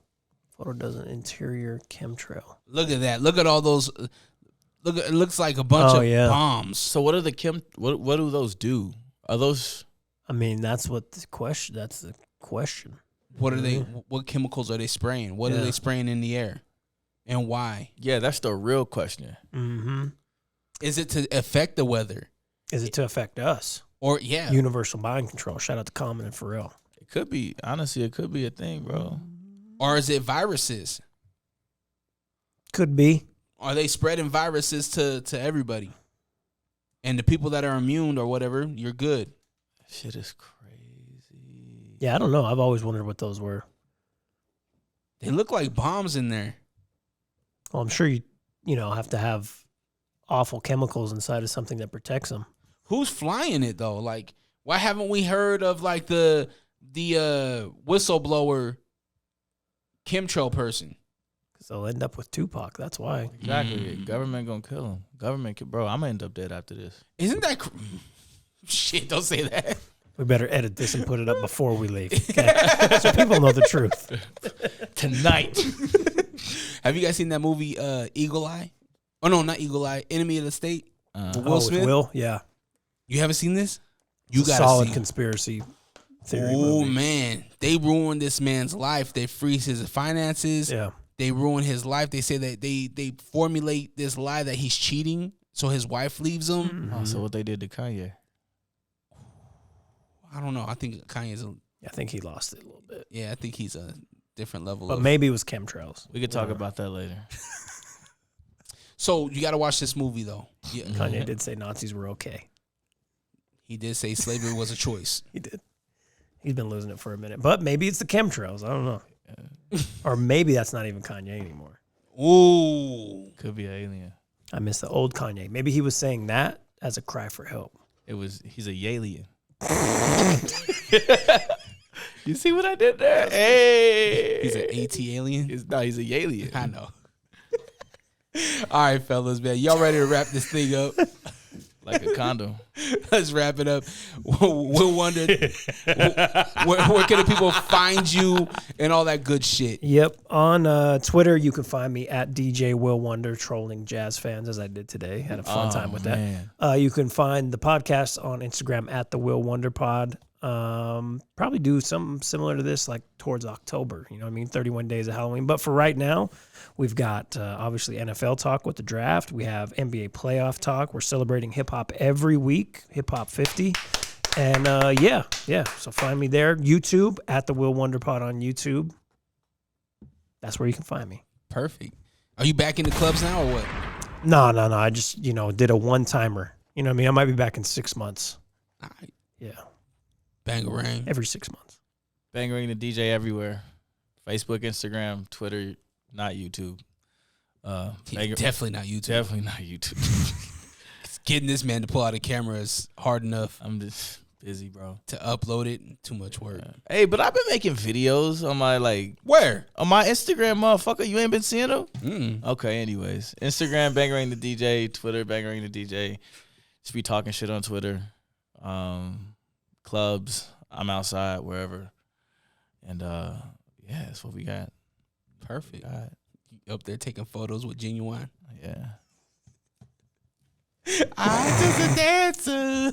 Photo does an interior chemtrail.
Look at that. Look at all those. Look, it looks like a bunch of bombs.
So what are the what do those do? Are those?
I mean, that's what the question. That's the question.
What are they? What chemicals are they spraying? What are they spraying in the air, and why?
Yeah, that's the real question.
Mm-hmm.
Is it to affect the weather?
Is it to affect us?
Or
universal mind control. Shout out to Common and Pharrell.
It could be. Honestly, it could be a thing, bro.
Or is it viruses?
Could be.
Are they spreading viruses to everybody? And the people that are immune or whatever, you're good.
Shit is crazy.
Yeah, I don't know. I've always wondered what those were.
They look like bombs in there.
Well, I'm sure you have to have awful chemicals inside of something that protects them.
Who's flying it though? Like, why haven't we heard of like the whistleblower chemtrail person?
Because they'll end up with Tupac. That's why.
Exactly. Government gonna kill him. Bro, I'm gonna end up dead after this.
Isn't that shit? Don't say that.
We better edit this and put it up before we leave, okay? So people know the truth
tonight.
Have you guys seen that movie Eagle Eye? Oh no, not Eagle Eye. Enemy of the State. Will Smith.
With Will, yeah.
You haven't seen this? You got
solid conspiracy theory.
Oh
movie.
Man, they ruined this man's life. They freeze his finances.
Yeah.
They ruin his life. They say that they formulate this lie that he's cheating, so his wife leaves him.
Mm-hmm.
Oh, so what they did to Kanye?
I don't know. I think Kanye's
I think he lost it a little bit.
Yeah, I think he's a different level.
But maybe it was chemtrails.
We could talk about that later.
So you got to watch this movie though. Yeah.
Kanye did say Nazis were okay.
He did say slavery was a choice.
He did. He's been losing it for a minute. But maybe it's the chemtrails. I don't know. Or maybe that's not even Kanye anymore.
Ooh.
Could be an alien.
I miss the old Kanye. Maybe he was saying that as a cry for help.
He's a Yalien. You see what I did there? Hey,
He's an AT alien.
he's a Yalien.
I know. All right, fellas, man. Y'all ready to wrap this thing up?
Like a condom.
Let's wrap it up. Will Wonder, where can the people find you and all that good shit?
Yep. On Twitter, you can find me at DJ Will Wonder, trolling jazz fans as I did today. Had a fun time with that. You can find the podcast on Instagram at the Will Wonder Pod. Probably do something similar to this like towards October. You know what I mean? 31 days of Halloween. But for right now, we've got obviously NFL talk with the draft. We have NBA playoff talk. We're celebrating hip hop every week, Hip Hop 50. And yeah. So find me there. YouTube at the Will Wonder Pod on YouTube. That's where you can find me.
Perfect. Are you back in the clubs now or what?
No. I just, did a one-timer. You know what I mean? I might be back in 6 months.
All right.
Yeah.
Bangarang.
Every 6 months.
Bangarang the DJ everywhere. Facebook, Instagram, Twitter, not YouTube.
Definitely not YouTube.
Definitely not YouTube.
Getting this man to pull out a camera is hard enough.
I'm just busy, bro.
To upload it, too much work.
Yeah. Hey, but I've been making videos on my
Where?
On my Instagram, motherfucker. You ain't been seeing them?
Mm.
Okay, anyways. Instagram, Bangarang the DJ. Twitter, Bangarang the DJ. Just be talking shit on Twitter. Clubs. I'm outside, wherever. And yeah, that's what we got.
Perfect. You up there taking photos with Genuine?
Yeah.
I'm just a dancer.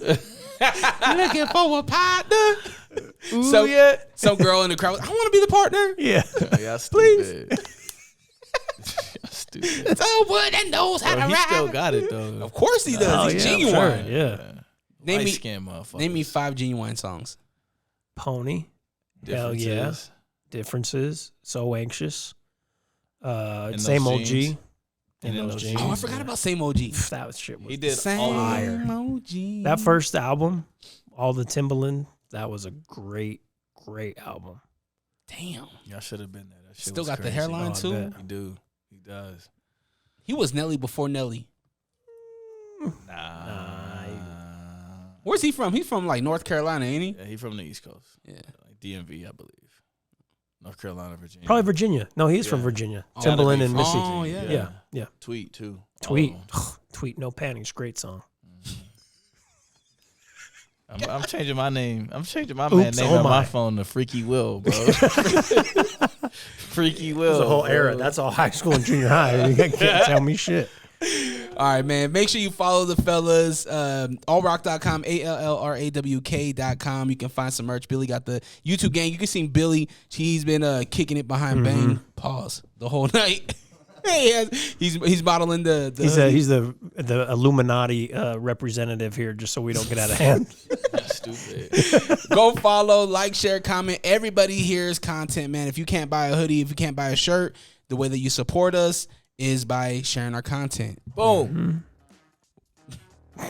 Looking for a partner.
Yeah.
Some girl in the crowd, I want to be the partner.
Yeah.
Y'all stupid. Y'all stupid.
Someone that knows how to
He
ride.
still got it, though.
Of course he does.
Oh,
He's
yeah,
Genuine.
sure. Yeah.
Name me 5 Genuine songs.
Pony. Hell yeah. Differences. So anxious. Same OG.
Jeans.
In those jeans.
Oh, I forgot about Same OG.
That was shit.
He did
Same
all
OG.
That first album, all the Timbaland, that was a great album.
Damn.
Y'all should have been there. That shit
Still
was
got the
crazy.
hairline
I
too.
bet.
He do. He does.
He was Nelly before Nelly.
Nah.
Where's he from? He's from like North Carolina, ain't he?
Yeah, he from the East Coast.
Yeah.
Like DMV, I believe. North Carolina, Virginia.
Probably Virginia. No, he's from
Yeah.
Virginia.
Oh,
Timbaland and
from
Missy.
Oh,
Virginia.
Yeah.
Tweet, too.
Tweet.
Oh.
Tweet, no panics. Great song.
I'm changing my name. I'm changing my
Oops,
name
oh
on my
my.
phone to Freaky Will, bro. Freaky Will.
It's a whole
bro.
era. That's all high school and junior high. You can't tell me shit.
All right, man. Make sure you follow the fellas. Allrock.com, ALLRAWK.com. You can find some merch. Billy got the YouTube gang. You can see Billy. He's been kicking it behind Bang. Pause the whole night. He's modeling the
He's the Illuminati representative here, just so we don't get out of hand.
Stupid.
Go follow, like, share, comment. Everybody here is content, man. If you can't buy a hoodie, if you can't buy a shirt, the way that you support us is by sharing our content. Boom.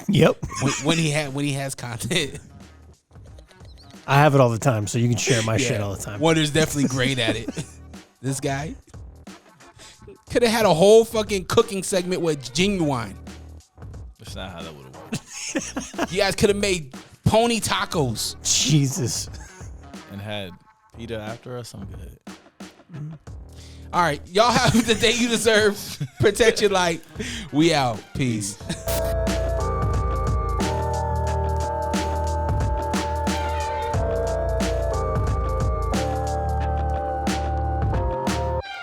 Yep.
When he has content.
I have it all the time, so you can share my shit all the time.
Wonder's definitely great at it. This guy could have had a whole fucking cooking segment with Genuine.
That's not how that would have worked.
You guys could have made pony tacos.
Jesus.
And had PETA after us, I'm good.
All right, y'all have the day you deserve. Protect your light. We out. Peace.